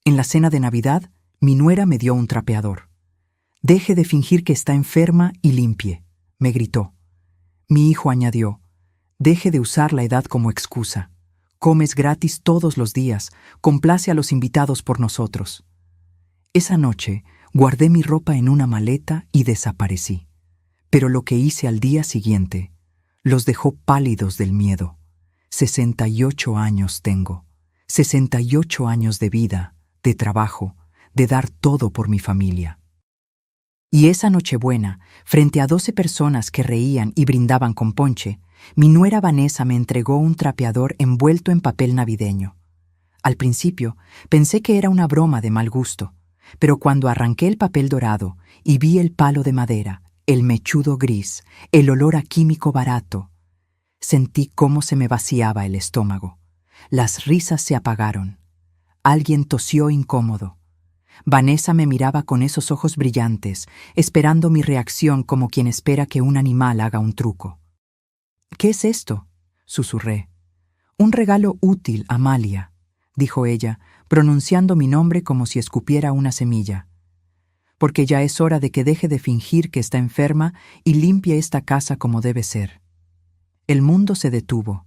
En la cena de Navidad, mi nuera me dio un trapeador. «Deje de fingir que está enferma y limpie», me gritó. Mi hijo añadió: «Deje de usar la edad como excusa. Comes gratis todos los días, complace a los invitados por nosotros». Esa noche guardé mi ropa en una maleta y desaparecí. Pero lo que hice al día siguiente los dejó pálidos del miedo. 68 años tengo. 68 años de vida, de trabajo, de dar todo por mi familia. Y esa Nochebuena, frente a 12 personas que reían y brindaban con ponche, mi nuera Vanessa me entregó un trapeador envuelto en papel navideño. Al principio pensé que era una broma de mal gusto, pero cuando arranqué el papel dorado y vi el palo de madera, el mechudo gris, el olor a químico barato, sentí cómo se me vaciaba el estómago. Las risas se apagaron. Alguien tosió incómodo. Vanessa me miraba con esos ojos brillantes, esperando mi reacción como quien espera que un animal haga un truco. «¿Qué es esto?», susurré. «Un regalo útil, Amalia», dijo ella, pronunciando mi nombre como si escupiera una semilla. «Porque ya es hora de que deje de fingir que está enferma y limpie esta casa como debe ser». El mundo se detuvo.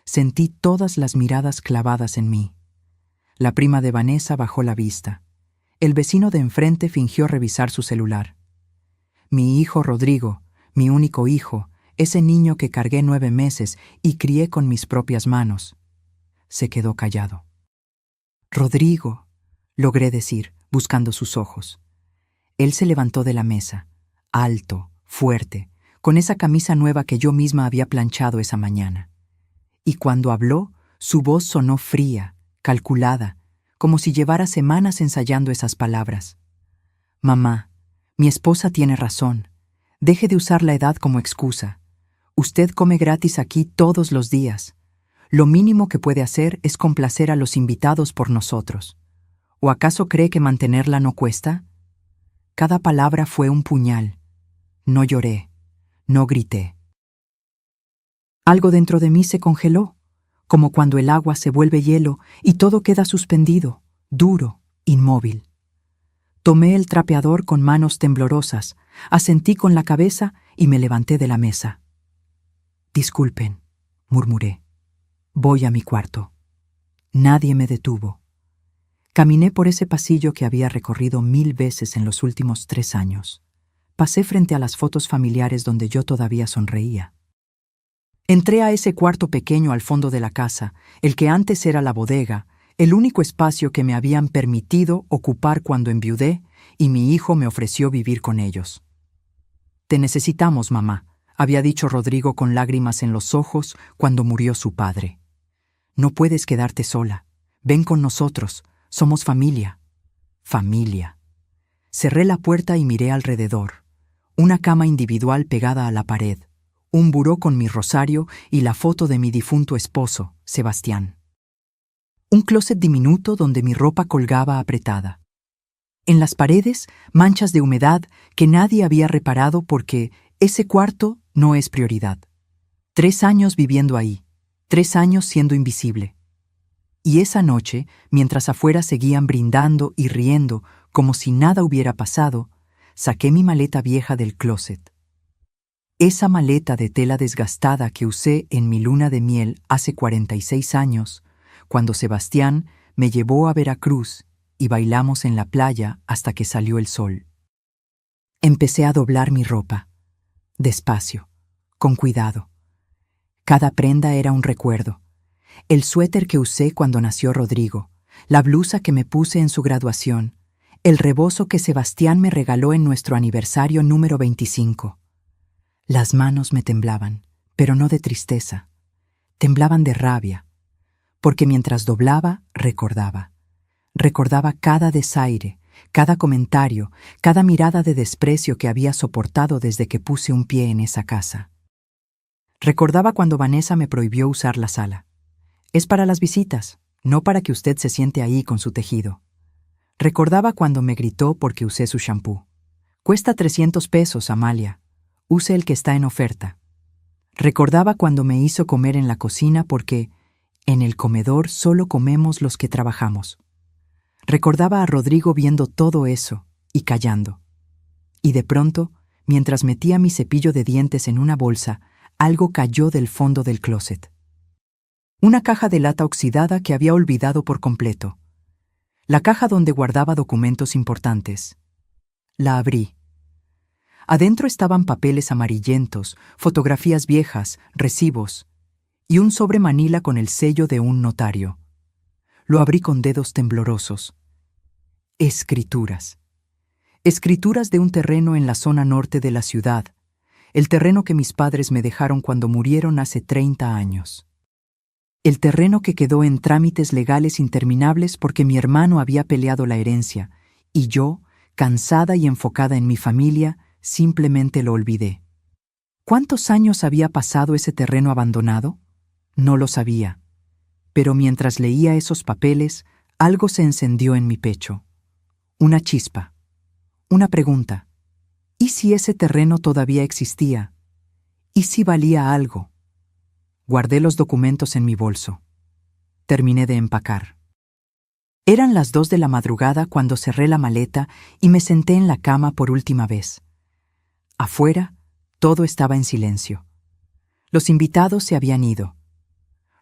Sentí todas las miradas clavadas en mí. La prima de Vanessa bajó la vista. El vecino de enfrente fingió revisar su celular. Mi hijo Rodrigo, mi único hijo, ese niño que cargué 9 meses y crié con mis propias manos, se quedó callado. «Rodrigo», logré decir, buscando sus ojos. Él se levantó de la mesa, alto, fuerte, con esa camisa nueva que yo misma había planchado esa mañana. Y cuando habló, su voz sonó fría, calculada, como si llevara semanas ensayando esas palabras. «Mamá, mi esposa tiene razón. Deje de usar la edad como excusa. Usted come gratis aquí todos los días. Lo mínimo que puede hacer es complacer a los invitados por nosotros. ¿O acaso cree que mantenerla no cuesta?». Cada palabra fue un puñal. No lloré, no grité. Algo dentro de mí se congeló, como cuando el agua se vuelve hielo y todo queda suspendido, duro, inmóvil. Tomé el trapeador con manos temblorosas, asentí con la cabeza y me levanté de la mesa. «Disculpen», murmuré. «Voy a mi cuarto». Nadie me detuvo. Caminé por ese pasillo que había recorrido 1000 veces en los últimos 3 años. Pasé frente a las fotos familiares donde yo todavía sonreía. Entré a ese cuarto pequeño al fondo de la casa, el que antes era la bodega, el único espacio que me habían permitido ocupar cuando enviudé y mi hijo me ofreció vivir con ellos. «Te necesitamos, mamá», había dicho Rodrigo con lágrimas en los ojos cuando murió su padre. «No puedes quedarte sola. Ven con nosotros. Somos familia». Familia. Cerré la puerta y miré alrededor. Una cama individual pegada a la pared, un buró con mi rosario y la foto de mi difunto esposo, Sebastián. Un closet diminuto donde mi ropa colgaba apretada. En las paredes, manchas de humedad que nadie había reparado porque ese cuarto no es prioridad. 3 años viviendo ahí, 3 años siendo invisible. Y esa noche, mientras afuera seguían brindando y riendo como si nada hubiera pasado, saqué mi maleta vieja del closet. Esa maleta de tela desgastada que usé en mi luna de miel hace 46 años, cuando Sebastián me llevó a Veracruz y bailamos en la playa hasta que salió el sol. Empecé a doblar mi ropa, despacio, con cuidado. Cada prenda era un recuerdo. El suéter que usé cuando nació Rodrigo, la blusa que me puse en su graduación, el rebozo que Sebastián me regaló en nuestro aniversario número 25. Las manos me temblaban, pero no de tristeza. Temblaban de rabia, porque mientras doblaba, recordaba. Recordaba cada desaire, cada comentario, cada mirada de desprecio que había soportado desde que puse un pie en esa casa. Recordaba cuando Vanessa me prohibió usar la sala. «Es para las visitas, no para que usted se siente ahí con su tejido». Recordaba cuando me gritó porque usé su shampoo. «Cuesta 300 pesos, Amalia. Use el que está en oferta». Recordaba cuando me hizo comer en la cocina porque en el comedor solo comemos los que trabajamos. Recordaba a Rodrigo viendo todo eso y callando. Y de pronto, mientras metía mi cepillo de dientes en una bolsa, algo cayó del fondo del closet. Una caja de lata oxidada que había olvidado por completo. La caja donde guardaba documentos importantes. La abrí. Adentro estaban papeles amarillentos, fotografías viejas, recibos y un sobre manila con el sello de un notario. Lo abrí con dedos temblorosos. Escrituras. Escrituras de un terreno en la zona norte de la ciudad, el terreno que mis padres me dejaron cuando murieron hace 30 años. El terreno que quedó en trámites legales interminables porque mi hermano había peleado la herencia, y yo, cansada y enfocada en mi familia, simplemente lo olvidé. ¿Cuántos años había pasado ese terreno abandonado? No lo sabía. Pero mientras leía esos papeles, algo se encendió en mi pecho. Una chispa. Una pregunta. ¿Y si ese terreno todavía existía? ¿Y si valía algo? Guardé los documentos en mi bolso. Terminé de empacar. Eran las 2 de la madrugada cuando cerré la maleta y me senté en la cama por última vez. Afuera, todo estaba en silencio. Los invitados se habían ido.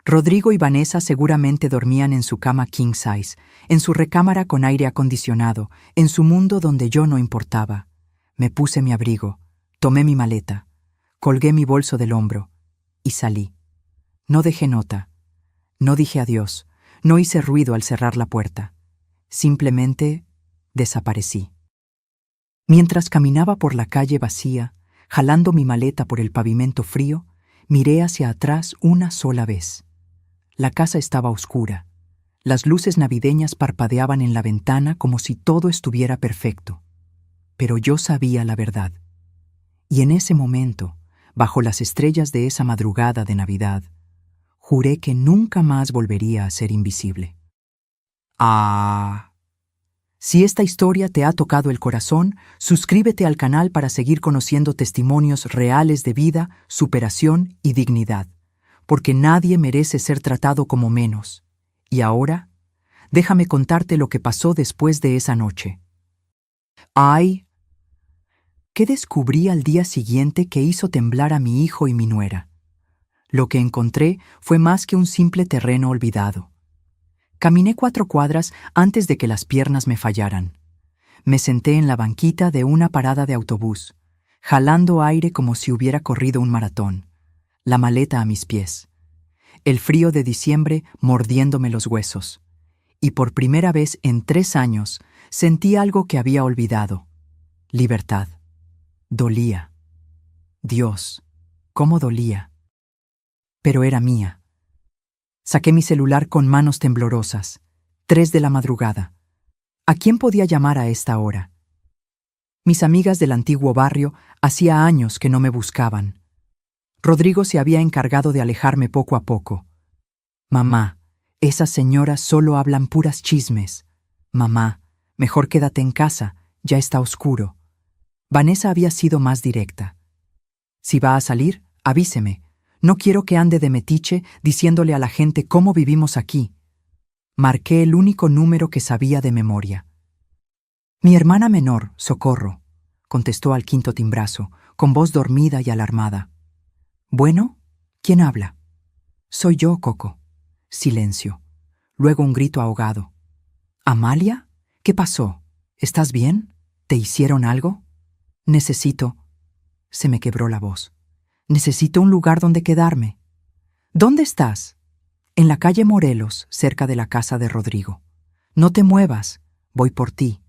Rodrigo y Vanessa seguramente dormían en su cama king size, en su recámara con aire acondicionado, en su mundo donde yo no importaba. Me puse mi abrigo, tomé mi maleta, colgué mi bolso del hombro y salí. No dejé nota, no dije adiós, no hice ruido al cerrar la puerta. Simplemente desaparecí. Mientras caminaba por la calle vacía, jalando mi maleta por el pavimento frío, miré hacia atrás una sola vez. La casa estaba oscura. Las luces navideñas parpadeaban en la ventana como si todo estuviera perfecto. Pero yo sabía la verdad. Y en ese momento, bajo las estrellas de esa madrugada de Navidad, juré que nunca más volvería a ser invisible. Si esta historia te ha tocado el corazón, suscríbete al canal para seguir conociendo testimonios reales de vida, superación y dignidad, porque nadie merece ser tratado como menos. Y ahora, déjame contarte lo que pasó después de esa noche. ¿Qué descubrí al día siguiente que hizo temblar a mi hijo y mi nuera? Lo que encontré fue más que un simple terreno olvidado. Caminé 4 cuadras antes de que las piernas me fallaran. Me senté en la banquita de una parada de autobús, jalando aire como si hubiera corrido un maratón, la maleta a mis pies, el frío de diciembre mordiéndome los huesos, y por primera vez en 3 años sentí algo que había olvidado: libertad. Dolía. Dios, cómo dolía. Pero era mía. Saqué mi celular con manos temblorosas. 3 de la madrugada. ¿A quién podía llamar a esta hora? Mis amigas del antiguo barrio hacía años que no me buscaban. Rodrigo se había encargado de alejarme poco a poco. Mamá, esas señoras solo hablan puras chismes. Mamá, mejor quédate en casa, ya está oscuro. Vanessa había sido más directa. Si va a salir, avíseme. No quiero que ande de metiche diciéndole a la gente cómo vivimos aquí. Marqué el único número que sabía de memoria. Mi hermana menor, Socorro, contestó al 5.º timbrazo, con voz dormida y alarmada. ¿Bueno? ¿Quién habla? Soy yo, Coco. Silencio. Luego un grito ahogado. ¿Amalia? ¿Qué pasó? ¿Estás bien? ¿Te hicieron algo? Necesito... Se me quebró la voz. Necesito un lugar donde quedarme. ¿Dónde estás? En la calle Morelos, cerca de la casa de Rodrigo. No te muevas, voy por ti.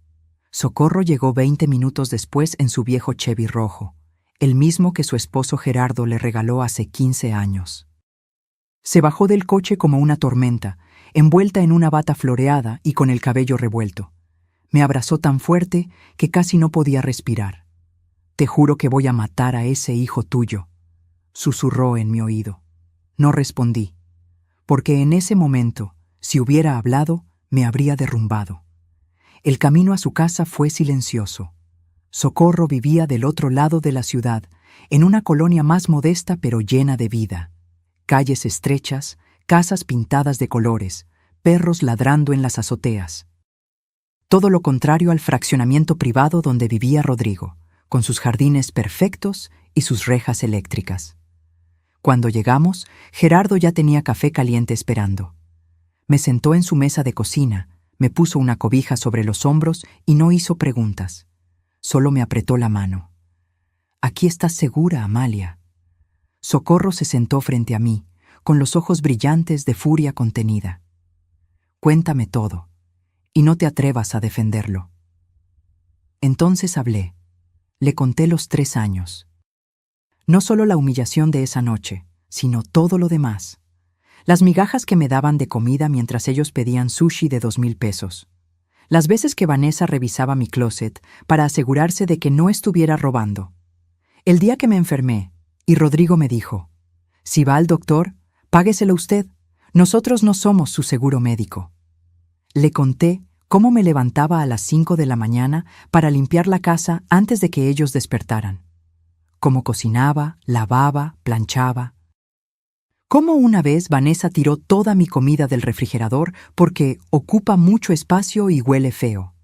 Socorro llegó 20 minutos después en su viejo Chevy rojo, el mismo que su esposo Gerardo le regaló hace 15 años. Se bajó del coche como una tormenta, envuelta en una bata floreada y con el cabello revuelto. Me abrazó tan fuerte que casi no podía respirar. Te juro que voy a matar a ese hijo tuyo, susurró en mi oído. No respondí, porque en ese momento, si hubiera hablado, me habría derrumbado. El camino a su casa fue silencioso. Socorro vivía del otro lado de la ciudad, en una colonia más modesta pero llena de vida. Calles estrechas, casas pintadas de colores, perros ladrando en las azoteas. todo lo contrario al fraccionamiento privado donde vivía Rodrigo, con sus jardines perfectos y sus rejas eléctricas. Cuando llegamos, Gerardo ya tenía café caliente esperando. Me sentó en su mesa de cocina, me puso una cobija sobre los hombros y no hizo preguntas. Solo me apretó la mano. «Aquí estás segura, Amalia». Socorro se sentó frente a mí, con los ojos brillantes de furia contenida. «Cuéntame todo, y no te atrevas a defenderlo». Entonces hablé. Le conté los 3 años. No solo la humillación de esa noche, sino todo lo demás. Las migajas que me daban de comida mientras ellos pedían sushi de 2,000 pesos. Las veces que Vanessa revisaba mi closet para asegurarse de que no estuviera robando. El día que me enfermé, y Rodrigo me dijo, «Si va al doctor, págueselo usted. Nosotros no somos su seguro médico». Le conté cómo me levantaba a las 5 de la mañana para limpiar la casa antes de que ellos despertaran. Cómo cocinaba, lavaba, planchaba. Cómo una vez Vanessa tiró toda mi comida del refrigerador porque ocupa mucho espacio y huele feo.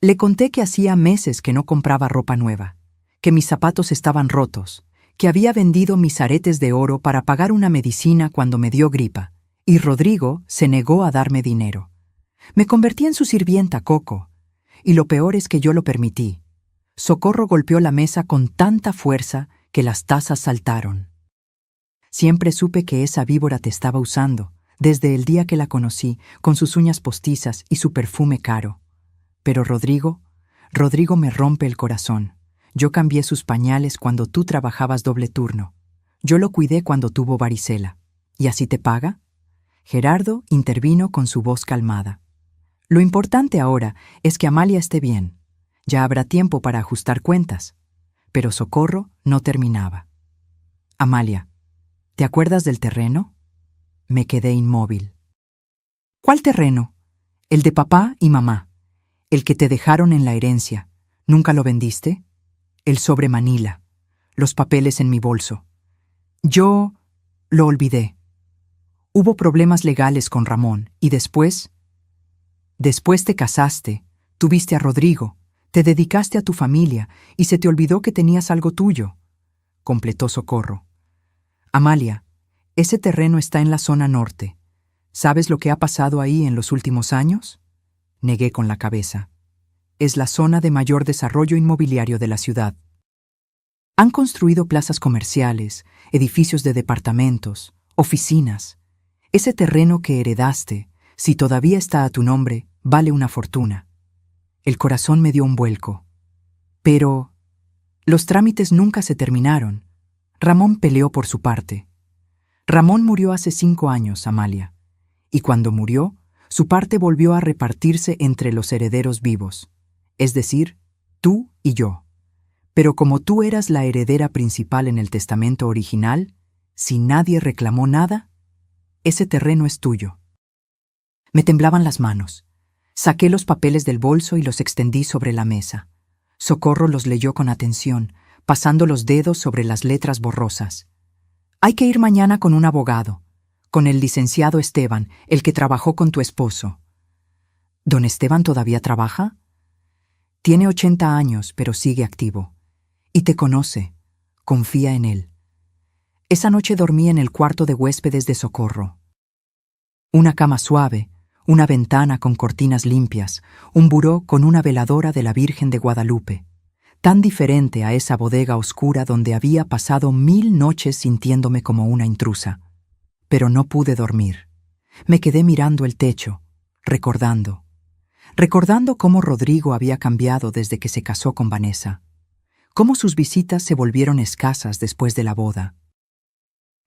Le conté que hacía meses que no compraba ropa nueva, que mis zapatos estaban rotos, que había vendido mis aretes de oro para pagar una medicina cuando me dio gripa, y Rodrigo se negó a darme dinero. Me convertí en su sirvienta, Coco, y lo peor es que yo lo permití. Socorro golpeó la mesa con tanta fuerza que las tazas saltaron. Siempre supe que esa víbora te estaba usando, desde el día que la conocí, con sus uñas postizas y su perfume caro. Pero Rodrigo me rompe el corazón. Yo cambié sus pañales cuando tú trabajabas doble turno. Yo lo cuidé cuando tuvo varicela. ¿Y así te paga? Gerardo intervino con su voz calmada. Lo importante ahora es que Amalia esté bien. Ya habrá tiempo para ajustar cuentas. Pero Socorro no terminaba. Amalia, ¿te acuerdas del terreno? Me quedé inmóvil. ¿Cuál terreno? El de papá y mamá. El que te dejaron en la herencia. ¿Nunca lo vendiste? El sobre Manila. Los papeles en mi bolso. Yo lo olvidé. Hubo problemas legales con Ramón y después te casaste, tuviste a Rodrigo, te dedicaste a tu familia y se te olvidó que tenías algo tuyo, completó Socorro. Amalia, ese terreno está en la zona norte. ¿Sabes lo que ha pasado ahí en los últimos años? Negué con la cabeza. Es la zona de mayor desarrollo inmobiliario de la ciudad. Han construido plazas comerciales, edificios de departamentos, oficinas. Ese terreno que heredaste, si todavía está a tu nombre, vale una fortuna. El corazón me dio un vuelco. Pero los trámites nunca se terminaron. Ramón peleó por su parte. Ramón murió hace 5 años, Amalia. Y cuando murió, su parte volvió a repartirse entre los herederos vivos. Es decir, tú y yo. Pero como tú eras la heredera principal en el testamento original, si nadie reclamó nada, ese terreno es tuyo. Me temblaban las manos. Saqué los papeles del bolso y los extendí sobre la mesa. Socorro los leyó con atención, pasando los dedos sobre las letras borrosas. Hay que ir mañana con un abogado, con el licenciado Esteban, el que trabajó con tu esposo. ¿Don Esteban todavía trabaja? Tiene 80 años, pero sigue activo. Y te conoce. Confía en él. Esa noche dormí en el cuarto de huéspedes de Socorro. Una cama suave, una ventana con cortinas limpias, un buró con una veladora de la Virgen de Guadalupe, tan diferente a esa bodega oscura donde había pasado 1000 noches sintiéndome como una intrusa. Pero no pude dormir. Me quedé mirando el techo, recordando cómo Rodrigo había cambiado desde que se casó con Vanessa, cómo sus visitas se volvieron escasas después de la boda,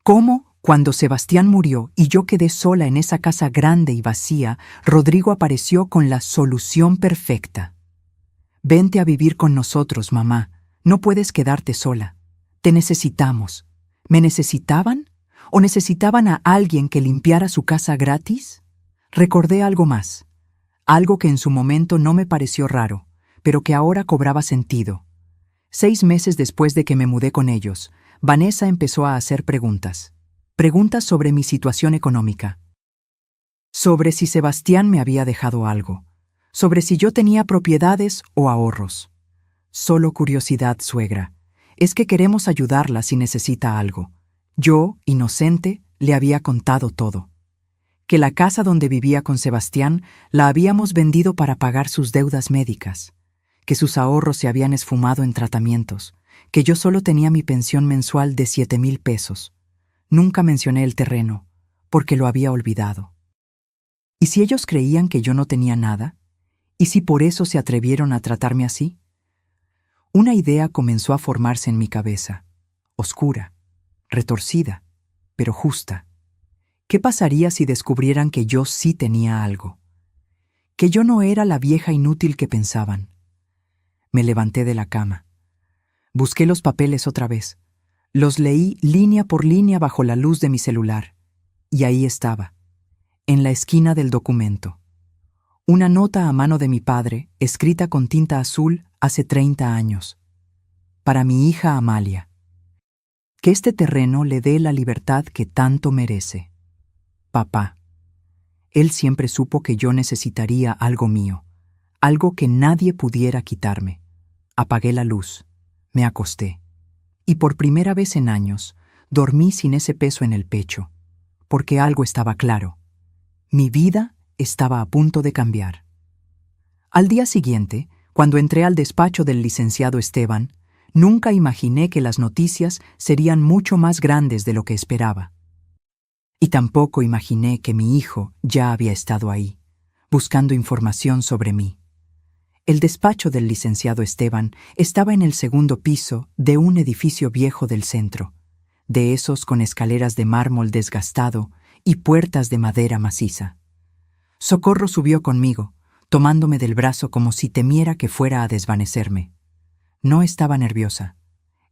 cómo, cuando Sebastián murió y yo quedé sola en esa casa grande y vacía, Rodrigo apareció con la solución perfecta. Vente a vivir con nosotros, mamá. No puedes quedarte sola. Te necesitamos. ¿Me necesitaban? ¿O necesitaban a alguien que limpiara su casa gratis? Recordé algo más. Algo que en su momento no me pareció raro, pero que ahora cobraba sentido. 6 meses después de que me mudé con ellos, Vanessa empezó a hacer preguntas. Preguntas sobre mi situación económica. Sobre si Sebastián me había dejado algo. sobre si yo tenía propiedades o ahorros. Solo curiosidad, suegra. Es que queremos ayudarla si necesita algo. Yo, inocente, le había contado todo. Que la casa donde vivía con Sebastián la habíamos vendido para pagar sus deudas médicas, que sus ahorros se habían esfumado en tratamientos, que yo solo tenía mi pensión mensual de 7,000 pesos. Nunca mencioné el terreno, porque lo había olvidado. ¿Y si ellos creían que yo no tenía nada? ¿Y si por eso se atrevieron a tratarme así? Una idea comenzó a formarse en mi cabeza, oscura, retorcida, pero justa. ¿Qué pasaría si descubrieran que yo sí tenía algo? Que yo no era la vieja inútil que pensaban. Me levanté de la cama. Busqué los papeles otra vez. Los leí línea por línea bajo la luz de mi celular. Y ahí estaba, en la esquina del documento. Una nota a mano de mi padre, escrita con tinta azul hace 30 años. Para mi hija Amalia. Que este terreno le dé la libertad que tanto merece. Papá. Él siempre supo que yo necesitaría algo mío, algo que nadie pudiera quitarme. Apagué la luz, me acosté, y por primera vez en años dormí sin ese peso en el pecho, porque algo estaba claro. Mi vida estaba a punto de cambiar. Al día siguiente, cuando entré al despacho del licenciado Esteban, nunca imaginé que las noticias serían mucho más grandes de lo que esperaba. Y tampoco imaginé que mi hijo ya había estado ahí, buscando información sobre mí. El despacho del licenciado Esteban estaba en el segundo piso de un edificio viejo del centro, de esos con escaleras de mármol desgastado y puertas de madera maciza. Socorro subió conmigo, tomándome del brazo como si temiera que fuera a desvanecerme. No estaba nerviosa,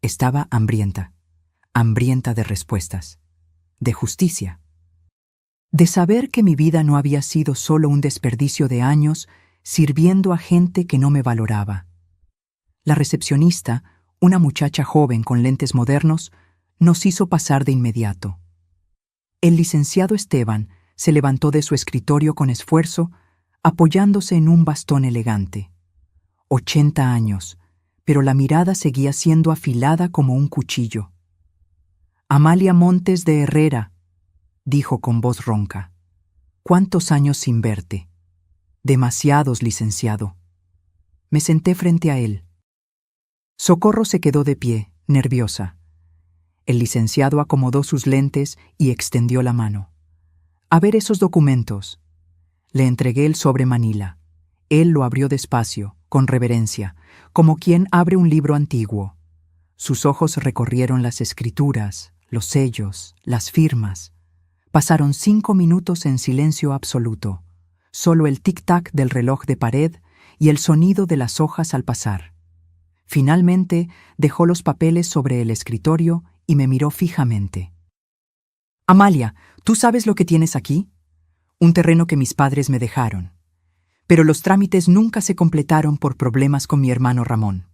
estaba hambrienta de respuestas, de justicia, de saber que mi vida no había sido solo un desperdicio de años sirviendo a gente que no me valoraba. La recepcionista, una muchacha joven con lentes modernos, nos hizo pasar de inmediato. El licenciado Esteban se levantó de su escritorio con esfuerzo, apoyándose en un bastón elegante. 80 años, pero la mirada seguía siendo afilada como un cuchillo. Amalia Montes de Herrera, dijo con voz ronca. ¿Cuántos años sin verte? Demasiados, licenciado. Me senté frente a él. Socorro se quedó de pie, nerviosa. El licenciado acomodó sus lentes y extendió la mano. A ver esos documentos. Le entregué el sobre manila. Él lo abrió despacio, con reverencia, como quien abre un libro antiguo. Sus ojos recorrieron las escrituras, los sellos, las firmas. Pasaron 5 minutos en silencio absoluto, solo el tic-tac del reloj de pared y el sonido de las hojas al pasar. Finalmente dejó los papeles sobre el escritorio y me miró fijamente. Amalia, ¿tú sabes lo que tienes aquí? Un terreno que mis padres me dejaron. Pero los trámites nunca se completaron por problemas con mi hermano Ramón.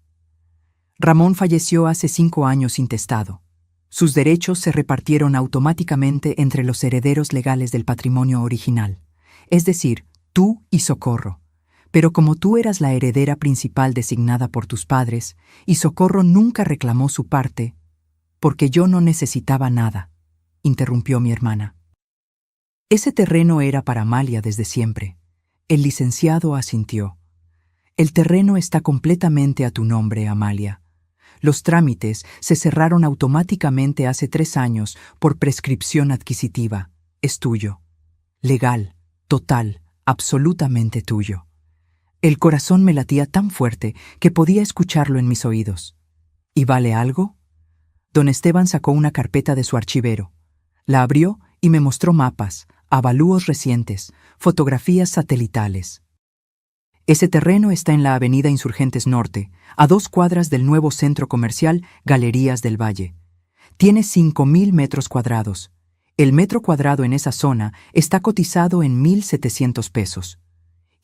Ramón falleció hace 5 años intestado. Sus derechos se repartieron automáticamente entre los herederos legales del patrimonio original, es decir, tú y Socorro. Pero como tú eras la heredera principal designada por tus padres, y Socorro nunca reclamó su parte, porque yo no necesitaba nada, interrumpió mi hermana. Ese terreno era para Amalia desde siempre. El licenciado asintió. El terreno está completamente a tu nombre, Amalia. Los trámites se cerraron automáticamente hace 3 años por prescripción adquisitiva. Es tuyo. Legal, total, absolutamente tuyo. El corazón me latía tan fuerte que podía escucharlo en mis oídos. ¿Y vale algo? Don Esteban sacó una carpeta de su archivero. La abrió y me mostró mapas, avalúos recientes, fotografías satelitales. Ese terreno está en la avenida Insurgentes Norte, a 2 cuadras del nuevo centro comercial Galerías del Valle. Tiene 5,000 metros cuadrados. El metro cuadrado en esa zona está cotizado en 1,700 pesos.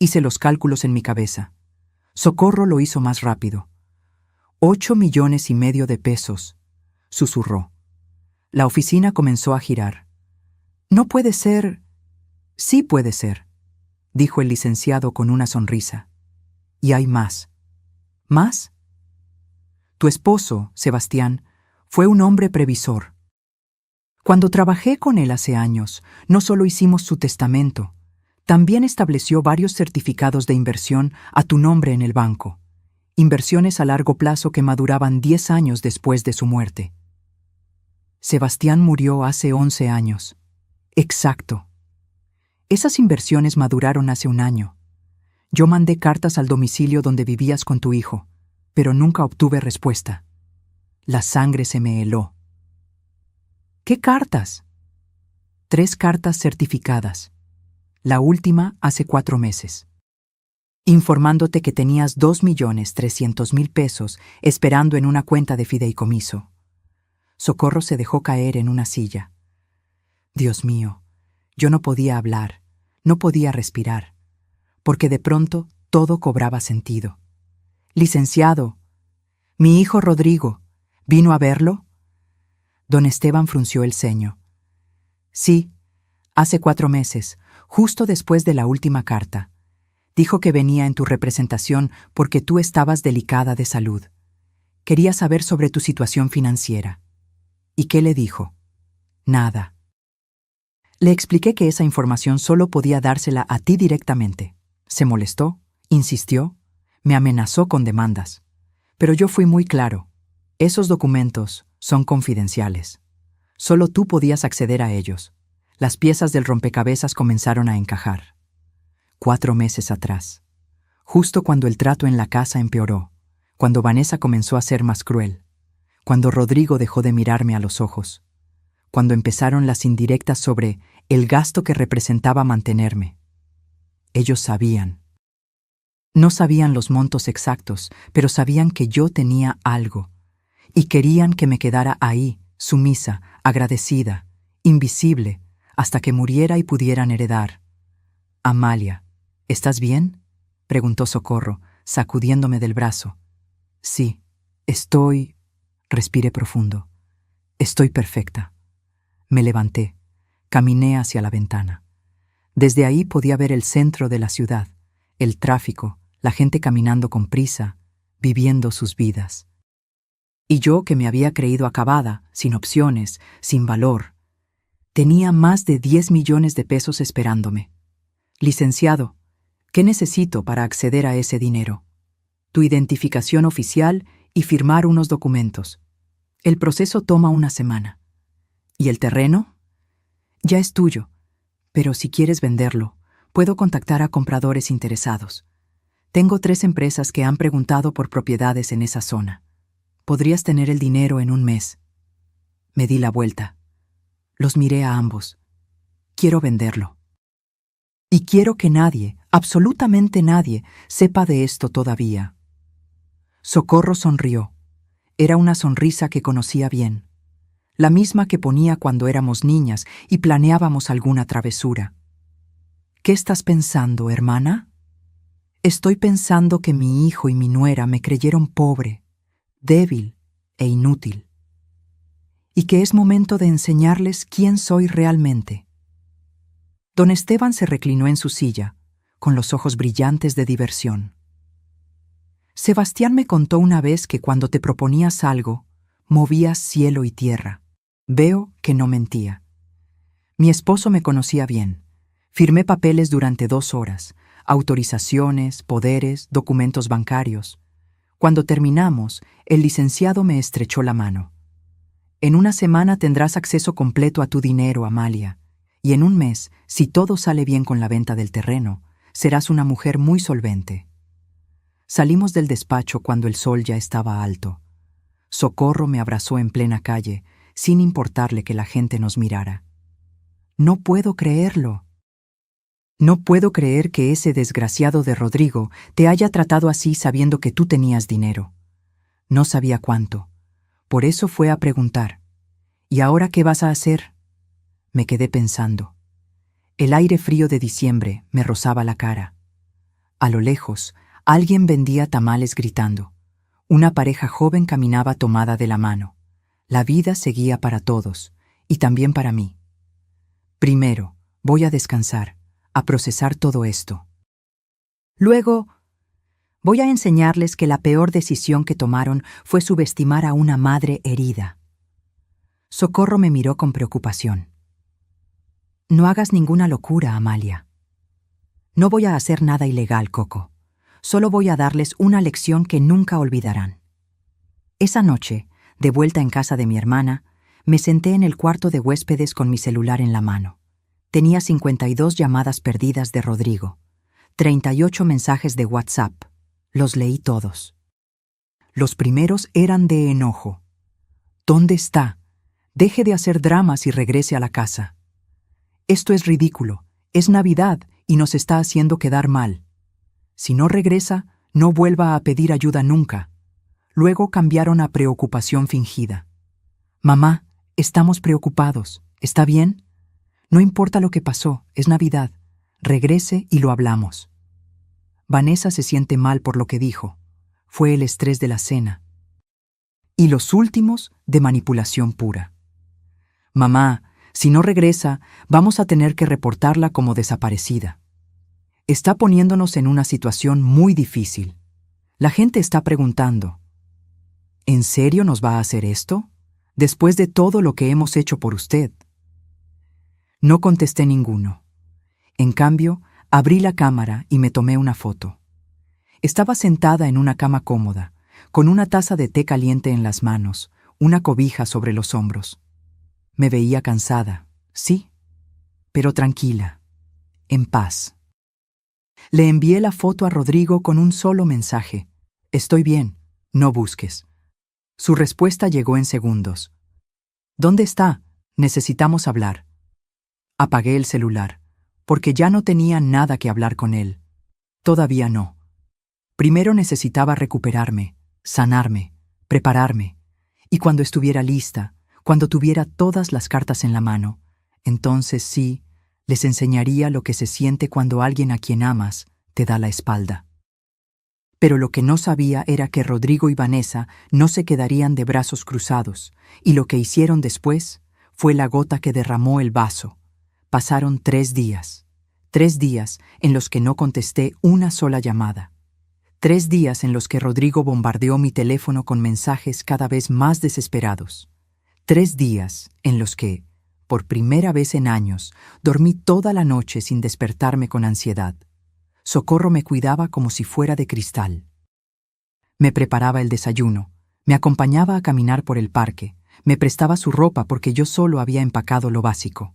Hice los cálculos en mi cabeza. Socorro lo hizo más rápido. 8,5 millones de pesos, susurró. La oficina comenzó a girar. No puede ser. Sí puede ser, dijo el licenciado con una sonrisa. Y hay más. ¿Más? Tu esposo, Sebastián, fue un hombre previsor. Cuando trabajé con él hace años, no solo hicimos su testamento, también estableció varios certificados de inversión a tu nombre en el banco. Inversiones a largo plazo que maduraban 10 años después de su muerte. Sebastián murió hace 11 años. Exacto. Esas inversiones maduraron hace un año. Yo mandé cartas al domicilio donde vivías con tu hijo, pero nunca obtuve respuesta. La sangre se me heló. ¿Qué cartas? 3 cartas certificadas. La última hace 4 meses. Informándote que tenías 2.300.000 pesos esperando en una cuenta de fideicomiso. Socorro se dejó caer en una silla. Dios mío, yo no podía hablar, no podía respirar, porque de pronto todo cobraba sentido. Licenciado, mi hijo Rodrigo, ¿vino a verlo? Don Esteban frunció el ceño. Sí, hace 4 meses, justo después de la última carta. Dijo que venía en tu representación porque tú estabas delicada de salud. Quería saber sobre tu situación financiera. ¿Y qué le dijo? Nada. Le expliqué que esa información solo podía dársela a ti directamente. Se molestó, insistió, me amenazó con demandas. Pero yo fui muy claro. Esos documentos son confidenciales. Solo tú podías acceder a ellos. Las piezas del rompecabezas comenzaron a encajar. 4 meses atrás. Justo cuando el trato en la casa empeoró. Cuando Vanessa comenzó a ser más cruel. Cuando Rodrigo dejó de mirarme a los ojos. Cuando empezaron las indirectas sobre el gasto que representaba mantenerme. Ellos sabían. No sabían los montos exactos, pero sabían que yo tenía algo. Y querían que me quedara ahí, sumisa, agradecida, invisible, hasta que muriera y pudieran heredar. Amalia, ¿estás bien?, preguntó Socorro, sacudiéndome del brazo. Sí, estoy... Respiré profundo. Estoy perfecta. Me levanté, caminé hacia la ventana. Desde ahí podía ver el centro de la ciudad, el tráfico, la gente caminando con prisa, viviendo sus vidas. Y yo, que me había creído acabada, sin opciones, sin valor, tenía más de 10 millones de pesos esperándome. Licenciado, ¿qué necesito para acceder a ese dinero? Tu identificación oficial y firmar unos documentos. El proceso toma 1 semana. ¿Y el terreno? Ya es tuyo, pero si quieres venderlo, puedo contactar a compradores interesados. Tengo 3 empresas que han preguntado por propiedades en esa zona. Podrías tener el dinero en 1 mes. Me di la vuelta. Los miré a ambos. Quiero venderlo. Y quiero que nadie, absolutamente nadie, sepa de esto todavía. Socorro sonrió. Era una sonrisa que conocía bien. La misma que ponía cuando éramos niñas y planeábamos alguna travesura. ¿Qué estás pensando, hermana? Estoy pensando que mi hijo y mi nuera me creyeron pobre, débil e inútil. Y que es momento de enseñarles quién soy realmente. Don Esteban se reclinó en su silla, con los ojos brillantes de diversión. Sebastián me contó una vez que cuando te proponías algo, movías cielo y tierra. Veo que no mentía. Mi esposo me conocía bien. Firmé papeles durante 2 horas, autorizaciones, poderes, documentos bancarios. Cuando terminamos, el licenciado me estrechó la mano. En 1 semana tendrás acceso completo a tu dinero, Amalia, y en 1 mes, si todo sale bien con la venta del terreno, serás una mujer muy solvente. Salimos del despacho cuando el sol ya estaba alto. Socorro me abrazó en plena calle, sin importarle que la gente nos mirara. No puedo creerlo. No puedo creer que ese desgraciado de Rodrigo te haya tratado así sabiendo que tú tenías dinero. No sabía cuánto. Por eso fue a preguntar. ¿Y ahora qué vas a hacer? Me quedé pensando. El aire frío de diciembre me rozaba la cara. A lo lejos, alguien vendía tamales gritando. Una pareja joven caminaba tomada de la mano. La vida seguía para todos, y también para mí. Primero, voy a descansar, a procesar todo esto. Luego, voy a enseñarles que la peor decisión que tomaron fue subestimar a una madre herida. Socorro me miró con preocupación. No hagas ninguna locura, Amalia. No voy a hacer nada ilegal, Coco. Solo voy a darles una lección que nunca olvidarán. Esa noche, de vuelta en casa de mi hermana, me senté en el cuarto de huéspedes con mi celular en la mano. Tenía 52 llamadas perdidas de Rodrigo, 38 mensajes de WhatsApp. Los leí todos. Los primeros eran de enojo. ¿Dónde está? Deje de hacer dramas y regrese a la casa. Esto es ridículo. Es Navidad y nos está haciendo quedar mal. Si no regresa, no vuelva a pedir ayuda nunca. Luego cambiaron a preocupación fingida. Mamá, estamos preocupados. ¿Está bien? No importa lo que pasó, es Navidad. Regrese y lo hablamos. Vanessa se siente mal por lo que dijo. Fue el estrés de la cena. Y los últimos, de manipulación pura. Mamá, si no regresa, vamos a tener que reportarla como desaparecida. Está poniéndonos en una situación muy difícil. La gente está preguntando, ¿en serio nos va a hacer esto? Después de todo lo que hemos hecho por usted. No contesté ninguno. En cambio, abrí la cámara y me tomé una foto. Estaba sentada en una cama cómoda, con una taza de té caliente en las manos, una cobija sobre los hombros. Me veía cansada, sí, pero tranquila, en paz. Le envié la foto a Rodrigo con un solo mensaje. Estoy bien, no busques. Su respuesta llegó en segundos. ¿Dónde está? Necesitamos hablar. Apagué el celular, porque ya no tenía nada que hablar con él. Todavía no. Primero necesitaba recuperarme, sanarme, prepararme, y cuando estuviera lista, cuando tuviera todas las cartas en la mano, entonces sí, les enseñaría lo que se siente cuando alguien a quien amas te da la espalda. Pero lo que no sabía era que Rodrigo y Vanessa no se quedarían de brazos cruzados, y lo que hicieron después fue la gota que derramó el vaso. Pasaron 3 días. 3 días en los que no contesté una sola llamada. 3 días en los que Rodrigo bombardeó mi teléfono con mensajes cada vez más desesperados. 3 días en los que, por primera vez en años, dormí toda la noche sin despertarme con ansiedad. Socorro me cuidaba como si fuera de cristal. Me preparaba el desayuno, me acompañaba a caminar por el parque, me prestaba su ropa porque yo solo había empacado lo básico.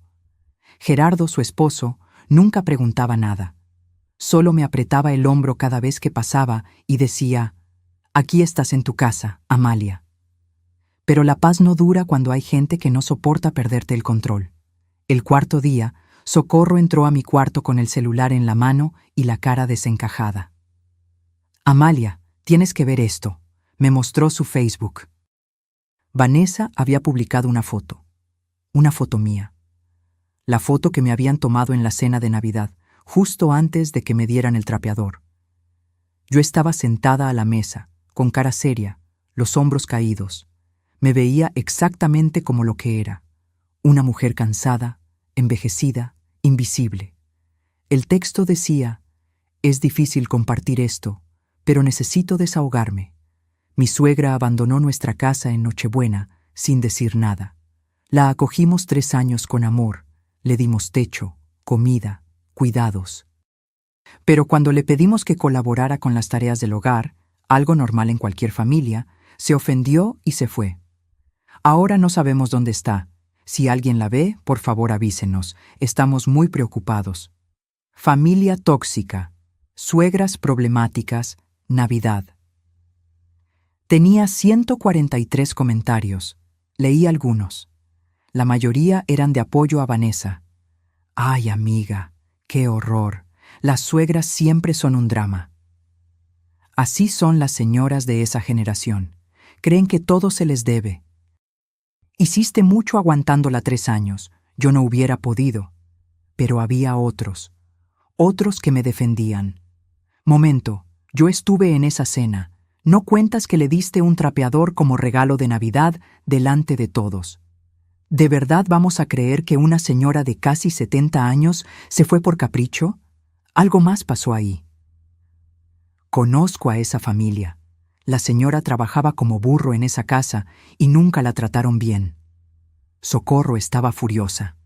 Gerardo, su esposo, nunca preguntaba nada. Solo me apretaba el hombro cada vez que pasaba y decía, «Aquí estás en tu casa, Amalia». Pero la paz no dura cuando hay gente que no soporta perderte el control. El 4.º día, Socorro entró a mi cuarto con el celular en la mano y la cara desencajada. «Amalia, tienes que ver esto», me mostró su Facebook. Vanessa había publicado una foto mía. La foto que me habían tomado en la cena de Navidad, justo antes de que me dieran el trapeador. Yo estaba sentada a la mesa, con cara seria, los hombros caídos. Me veía exactamente como lo que era, una mujer cansada, envejecida, invisible. El texto decía, «Es difícil compartir esto, pero necesito desahogarme. Mi suegra abandonó nuestra casa en Nochebuena sin decir nada. La acogimos 3 años con amor, le dimos techo, comida, cuidados. Pero cuando le pedimos que colaborara con las tareas del hogar, algo normal en cualquier familia, se ofendió y se fue. Ahora no sabemos dónde está. Si alguien la ve, por favor avísenos. Estamos muy preocupados. Familia tóxica, suegras problemáticas, Navidad». Tenía 143 comentarios. Leí algunos. La mayoría eran de apoyo a Vanessa. «Ay, amiga, qué horror. Las suegras siempre son un drama». Así son las señoras de esa generación. Creen que todo se les debe. Hiciste mucho aguantándola 3 años. Yo no hubiera podido. Pero había otros que me defendían. «Momento, yo estuve en esa cena. ¿No cuentas que le diste un trapeador como regalo de Navidad delante de todos?» ¿De verdad vamos a creer que una señora de casi 70 años se fue por capricho? Algo más pasó ahí. Conozco a esa familia. La señora trabajaba como burro en esa casa y nunca la trataron bien. Socorro estaba furiosa.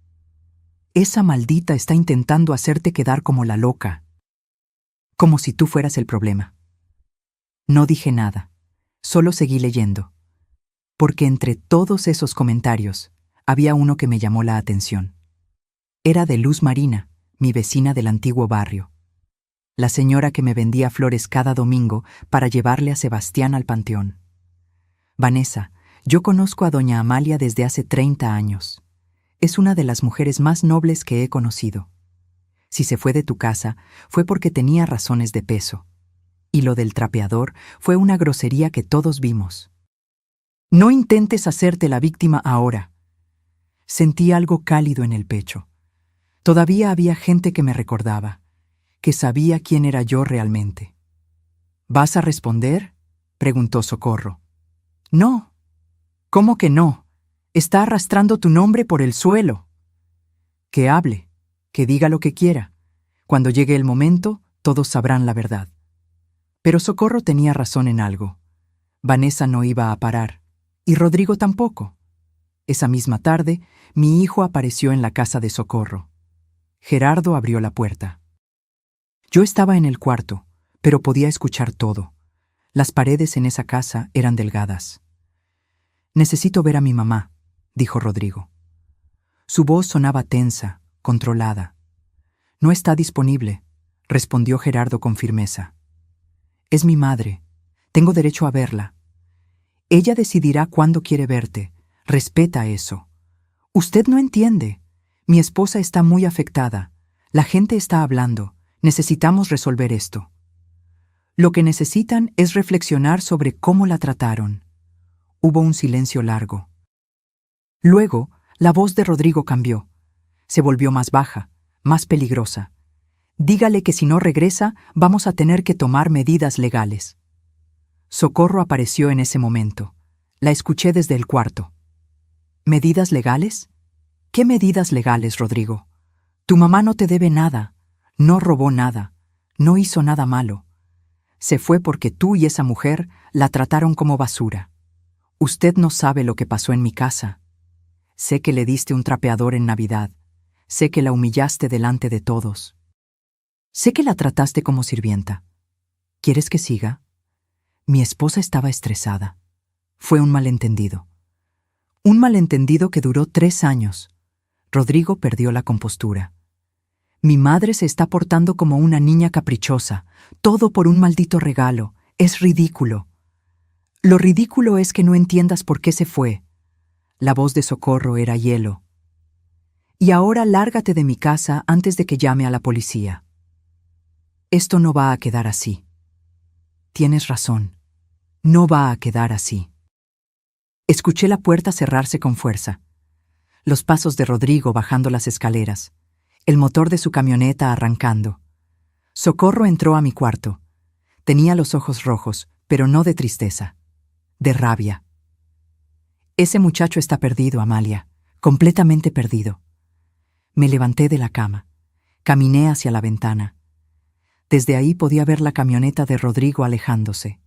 Esa maldita está intentando hacerte quedar como la loca. Como si tú fueras el problema. No dije nada, solo seguí leyendo. Porque entre todos esos comentarios, había uno que me llamó la atención. Era de Luz Marina, mi vecina del antiguo barrio. La señora que me vendía flores cada domingo para llevarle a Sebastián al panteón. Vanessa, yo conozco a doña Amalia desde hace 30 años. Es una de las mujeres más nobles que he conocido. Si se fue de tu casa, fue porque tenía razones de peso. Y lo del trapeador fue una grosería que todos vimos. No intentes hacerte la víctima ahora. Sentí algo cálido en el pecho. Todavía había gente que me recordaba, que sabía quién era yo realmente. ¿Vas a responder?, preguntó Socorro. No. ¿Cómo que no? Está arrastrando tu nombre por el suelo. Que hable, que diga lo que quiera. Cuando llegue el momento, todos sabrán la verdad. Pero Socorro tenía razón en algo. Vanessa no iba a parar, y Rodrigo tampoco. Esa misma tarde, mi hijo apareció en la casa de Socorro. Gerardo abrió la puerta. Yo estaba en el cuarto, pero podía escuchar todo. Las paredes en esa casa eran delgadas. Necesito ver a mi mamá, dijo Rodrigo. Su voz sonaba tensa, controlada. No está disponible, respondió Gerardo con firmeza. Es mi madre. Tengo derecho a verla. Ella decidirá cuándo quiere verte. Respeta eso. Usted no entiende. Mi esposa está muy afectada. La gente está hablando. Necesitamos resolver esto. Lo que necesitan es reflexionar sobre cómo la trataron. Hubo un silencio largo. Luego, la voz de Rodrigo cambió. Se volvió más baja, más peligrosa. Dígale que si no regresa, vamos a tener que tomar medidas legales. Socorro apareció en ese momento. La escuché desde el cuarto. ¿Medidas legales? ¿Qué medidas legales, Rodrigo? Tu mamá no te debe nada. No robó nada, no hizo nada malo. Se fue porque tú y esa mujer la trataron como basura. Usted no sabe lo que pasó en mi casa. Sé que le diste un trapeador en Navidad. Sé que la humillaste delante de todos. Sé que la trataste como sirvienta. ¿Quieres que siga? Mi esposa estaba estresada. Fue un malentendido. Un malentendido que duró 3 años. Rodrigo perdió la compostura. Mi madre se está portando como una niña caprichosa, todo por un maldito regalo. Es ridículo. Lo ridículo es que no entiendas por qué se fue. La voz de Socorro era hielo. Y ahora lárgate de mi casa antes de que llame a la policía. Esto no va a quedar así. Tienes razón. No va a quedar así. Escuché la puerta cerrarse con fuerza. Los pasos de Rodrigo bajando las escaleras. El motor de su camioneta arrancando. Socorro entró a mi cuarto. Tenía los ojos rojos, pero no de tristeza, de rabia. Ese muchacho está perdido, Amalia, completamente perdido. Me levanté de la cama. Caminé hacia la ventana. Desde ahí podía ver la camioneta de Rodrigo alejándose.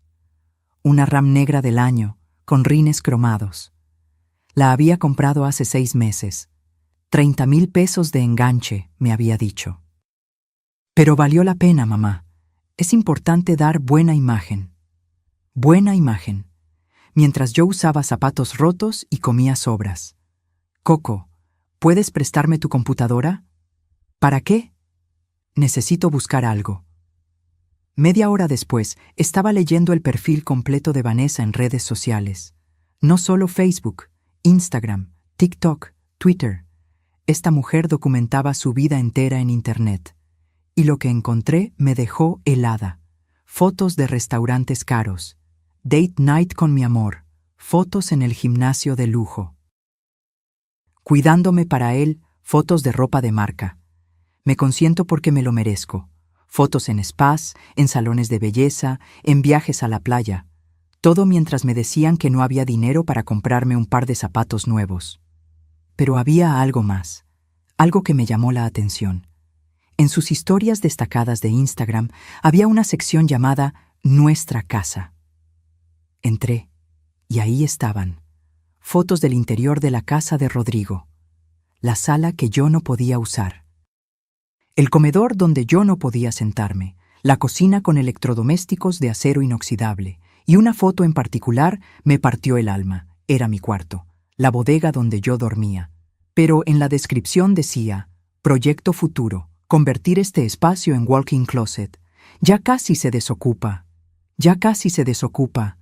Una Ram negra del año, con rines cromados. La había comprado hace 6 meses. 30,000 pesos de enganche, me había dicho. Pero valió la pena, mamá. Es importante dar buena imagen. Buena imagen. Mientras yo usaba zapatos rotos y comía sobras. Coco, ¿puedes prestarme tu computadora? ¿Para qué? Necesito buscar algo. Media hora después, estaba leyendo el perfil completo de Vanessa en redes sociales. No solo Facebook, Instagram, TikTok, Twitter. Esta mujer documentaba su vida entera en Internet. Y lo que encontré me dejó helada. Fotos de restaurantes caros. Date night con mi amor. Fotos en el gimnasio de lujo. Cuidándome para él, fotos de ropa de marca. Me consiento porque me lo merezco. Fotos en spas, en salones de belleza, en viajes a la playa. Todo mientras me decían que no había dinero para comprarme un par de zapatos nuevos. Pero había algo más, algo que me llamó la atención. En sus historias destacadas de Instagram había una sección llamada Nuestra casa. Entré, y ahí estaban, fotos del interior de la casa de Rodrigo, la sala que yo no podía usar, el comedor donde yo no podía sentarme, la cocina con electrodomésticos de acero inoxidable, y una foto en particular me partió el alma. Era mi cuarto, la bodega donde yo dormía. Pero en la descripción decía, Proyecto futuro, convertir este espacio en walk-in closet. Ya casi se desocupa. Ya casi se desocupa.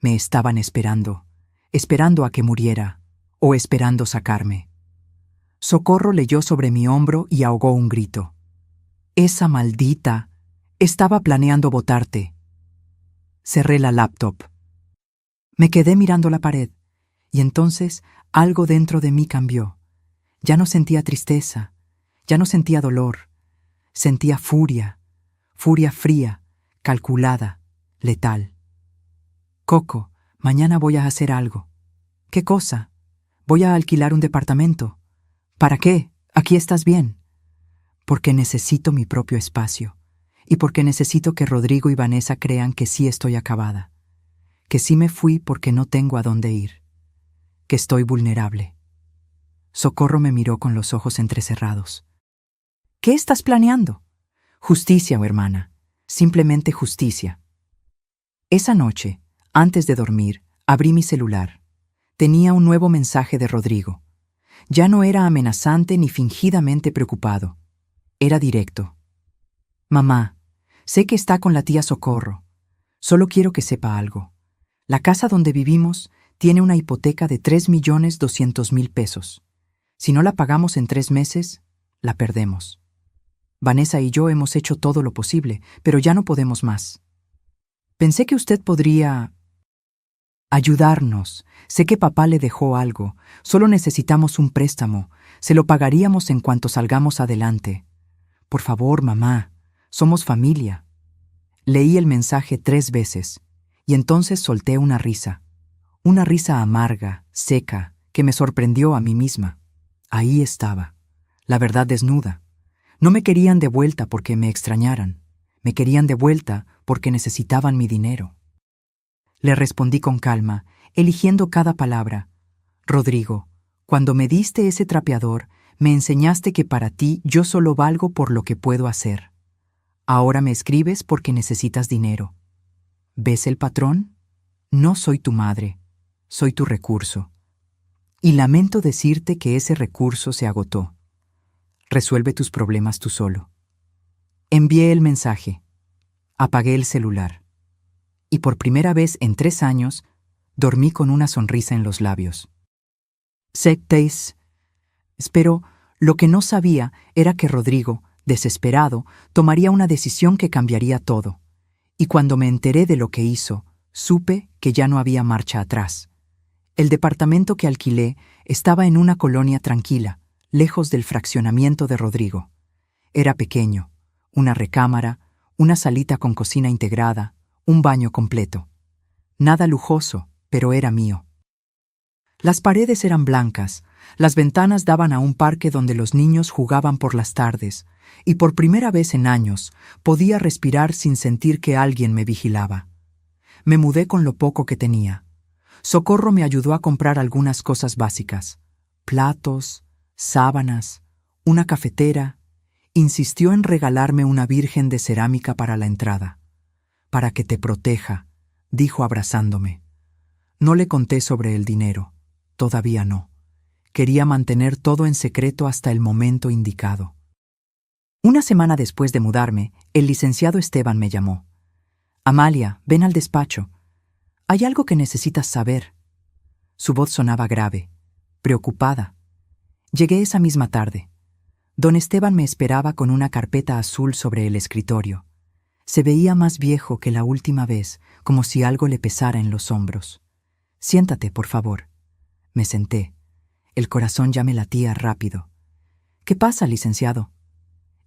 Me estaban esperando a que muriera, o esperando sacarme. Socorro leyó sobre mi hombro y ahogó un grito. Esa maldita estaba planeando botarte. Cerré la laptop. Me quedé mirando la pared, y entonces algo dentro de mí cambió. Ya no sentía tristeza, ya no sentía dolor. Sentía furia, furia fría, calculada, letal. Coco, mañana voy a hacer algo. ¿Qué cosa? Voy a alquilar un departamento. ¿Para qué? Aquí estás bien. Porque necesito mi propio espacio. Y porque necesito que Rodrigo y Vanessa crean que sí estoy acabada. Que sí me fui porque no tengo a dónde ir. Que estoy vulnerable. Socorro me miró con los ojos entrecerrados. ¿Qué estás planeando? Justicia, hermana. Simplemente justicia. Esa noche, antes de dormir, abrí mi celular. Tenía un nuevo mensaje de Rodrigo. Ya no era amenazante ni fingidamente preocupado. Era directo. Mamá, sé que está con la tía Socorro. Solo quiero que sepa algo. La casa donde vivimos tiene una hipoteca de 3.200.000 pesos. Si no la pagamos en 3 meses, la perdemos. Vanessa y yo hemos hecho todo lo posible, pero ya no podemos más. Pensé que usted podría ayudarnos. Sé que papá le dejó algo. Solo necesitamos un préstamo. Se lo pagaríamos en cuanto salgamos adelante. Por favor, mamá. Somos familia. Leí el mensaje 3 veces, y entonces solté una risa. Una risa amarga, seca, que me sorprendió a mí misma. Ahí estaba, la verdad desnuda. No me querían de vuelta porque me extrañaran. Me querían de vuelta porque necesitaban mi dinero. Le respondí con calma, eligiendo cada palabra. Rodrigo, cuando me diste ese trapeador, me enseñaste que para ti yo solo valgo por lo que puedo hacer. Ahora me escribes porque necesitas dinero. ¿Ves el patrón? No soy tu madre, soy tu recurso. Y lamento decirte que ese recurso se agotó. Resuelve tus problemas tú solo. Envié el mensaje. Apagué el celular. Y por primera vez en 3 años, dormí con una sonrisa en los labios. Pero lo que no sabía era que Rodrigo, desesperado, tomaría una decisión que cambiaría todo. Y cuando me enteré de lo que hizo, supe que ya no había marcha atrás. El departamento que alquilé estaba en una colonia tranquila, lejos del fraccionamiento de Rodrigo. Era pequeño, una recámara, una salita con cocina integrada, un baño completo. Nada lujoso, pero era mío. Las paredes eran blancas, las ventanas daban a un parque donde los niños jugaban por las tardes, y por primera vez en años podía respirar sin sentir que alguien me vigilaba. Me mudé con lo poco que tenía. Socorro me ayudó a comprar algunas cosas básicas: platos, sábanas, una cafetera. Insistió en regalarme una virgen de cerámica para la entrada. Para que te proteja, dijo abrazándome. No le conté sobre el dinero. Todavía no. Quería mantener todo en secreto hasta el momento indicado. Una semana después de mudarme, el licenciado Esteban me llamó. Amalia, ven al despacho. Hay algo que necesitas saber. Su voz sonaba grave, preocupada. Llegué esa misma tarde. Don Esteban me esperaba con una carpeta azul sobre el escritorio. Se veía más viejo que la última vez, como si algo le pesara en los hombros. Siéntate, por favor. Me senté. El corazón ya me latía rápido. ¿Qué pasa, licenciado?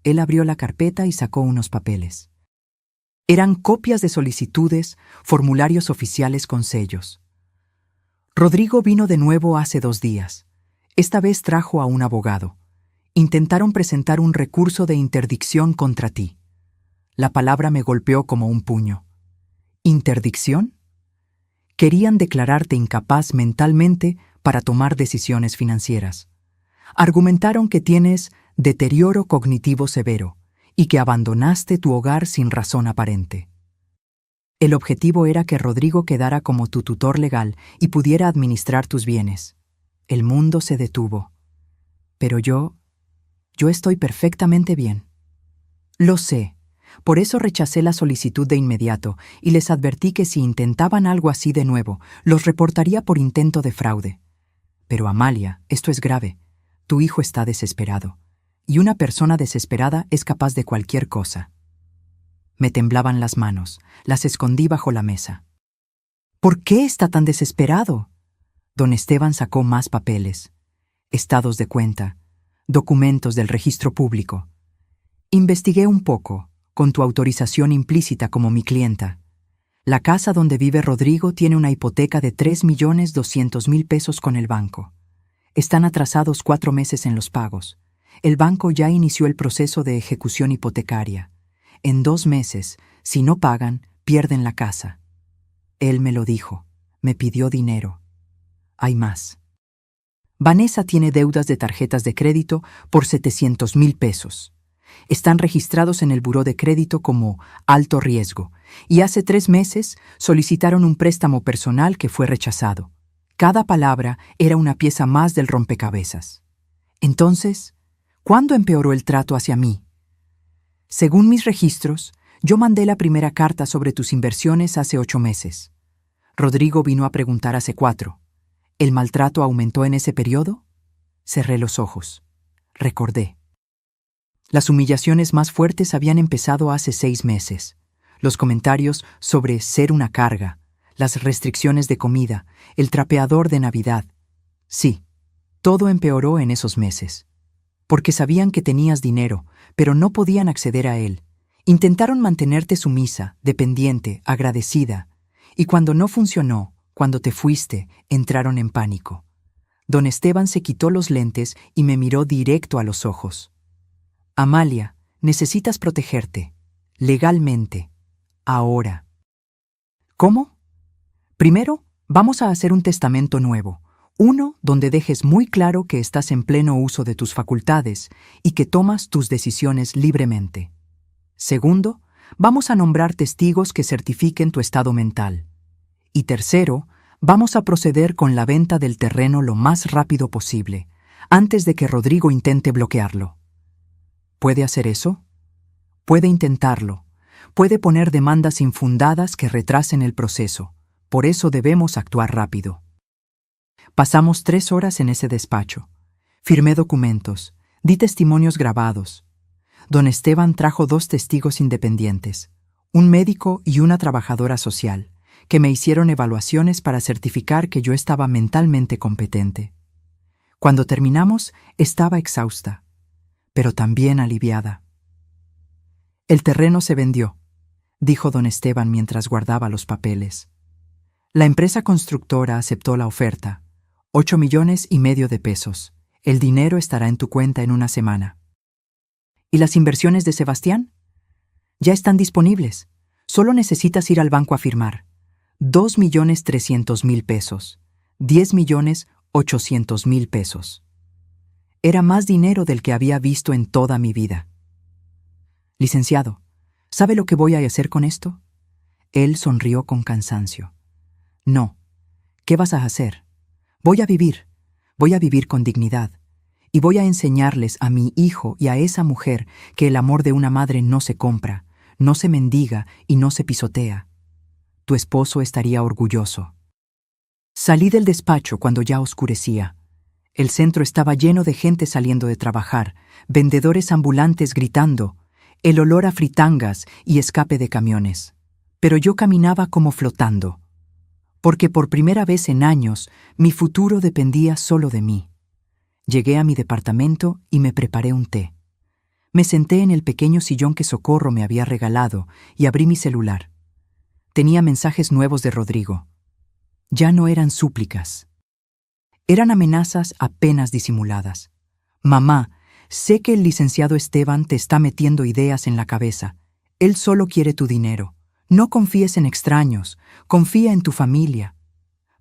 Él abrió la carpeta y sacó unos papeles. Eran copias de solicitudes, formularios oficiales con sellos. Rodrigo vino de nuevo hace 2 días. Esta vez trajo a un abogado. Intentaron presentar un recurso de interdicción contra ti. La palabra me golpeó como un puño. ¿Interdicción? Querían declararte incapaz mentalmente para tomar decisiones financieras. Argumentaron que tienes deterioro cognitivo severo y que abandonaste tu hogar sin razón aparente. El objetivo era que Rodrigo quedara como tu tutor legal y pudiera administrar tus bienes. El mundo se detuvo. Pero yo estoy perfectamente bien. Lo sé. Por eso rechacé la solicitud de inmediato y les advertí que si intentaban algo así de nuevo, los reportaría por intento de fraude. Pero Amalia, esto es grave. Tu hijo está desesperado. Y una persona desesperada es capaz de cualquier cosa. Me temblaban las manos, las escondí bajo la mesa. ¿Por qué está tan desesperado? Don Esteban sacó más papeles, estados de cuenta, documentos del registro público. Investigué un poco, con tu autorización implícita como mi clienta. La casa donde vive Rodrigo tiene una hipoteca de 3.200.000 pesos con el banco. Están atrasados 4 meses en los pagos. El banco ya inició el proceso de ejecución hipotecaria. En 2 meses, si no pagan, pierden la casa. Él me lo dijo. Me pidió dinero. Hay más. Vanessa tiene deudas de tarjetas de crédito por 700.000 pesos. Están registrados en el buró de crédito como alto riesgo y hace 3 meses solicitaron un préstamo personal que fue rechazado. Cada palabra era una pieza más del rompecabezas. Entonces, ¿cuándo empeoró el trato hacia mí? Según mis registros, yo mandé la primera carta sobre tus inversiones hace 8 meses. Rodrigo vino a preguntar hace 4. ¿El maltrato aumentó en ese periodo? Cerré los ojos. Recordé. Las humillaciones más fuertes habían empezado hace 6 meses. Los comentarios sobre ser una carga, las restricciones de comida, el trapeador de Navidad. Sí, todo empeoró en esos meses. Porque sabían que tenías dinero, pero no podían acceder a él. Intentaron mantenerte sumisa, dependiente, agradecida. Y cuando no funcionó, cuando te fuiste, entraron en pánico. Don Esteban se quitó los lentes y me miró directo a los ojos. Amalia, necesitas protegerte. Legalmente. Ahora. ¿Cómo? Primero, vamos a hacer un testamento nuevo. Uno donde dejes muy claro que estás en pleno uso de tus facultades y que tomas tus decisiones libremente. Segundo, vamos a nombrar testigos que certifiquen tu estado mental. Y tercero, vamos a proceder con la venta del terreno lo más rápido posible, antes de que Rodrigo intente bloquearlo. ¿Puede hacer eso? Puede intentarlo. Puede poner demandas infundadas que retrasen el proceso. Por eso debemos actuar rápido. Pasamos 3 horas en ese despacho. Firmé documentos, di testimonios grabados. Don Esteban trajo 2 testigos independientes, un médico y una trabajadora social, que me hicieron evaluaciones para certificar que yo estaba mentalmente competente. Cuando terminamos, estaba exhausta, pero también aliviada. El terreno se vendió, dijo don Esteban mientras guardaba los papeles. La empresa constructora aceptó la oferta, 8,5 millones de pesos. El dinero estará en tu cuenta en una semana. ¿Y las inversiones de Sebastián? Ya están disponibles. Solo necesitas ir al banco a firmar. 2,3 millones pesos. 10,8 millones pesos. Era más dinero del que había visto en toda mi vida. Licenciado, ¿sabe lo que voy a hacer con esto? Él sonrió con cansancio. No. ¿Qué vas a hacer? Voy a vivir con dignidad. Y voy a enseñarles a mi hijo y a esa mujer que el amor de una madre no se compra, no se mendiga y no se pisotea. Tu esposo estaría orgulloso. Salí del despacho cuando ya oscurecía. El centro estaba lleno de gente saliendo de trabajar, vendedores ambulantes gritando, el olor a fritangas y escape de camiones. Pero yo caminaba como flotando, porque por primera vez en años mi futuro dependía solo de mí. Llegué a mi departamento y me preparé un té. Me senté en el pequeño sillón que Socorro me había regalado y abrí mi celular. Tenía mensajes nuevos de Rodrigo. Ya no eran súplicas. Eran amenazas apenas disimuladas. Mamá, sé que el licenciado Esteban te está metiendo ideas en la cabeza. Él solo quiere tu dinero. No confíes en extraños, confía en tu familia.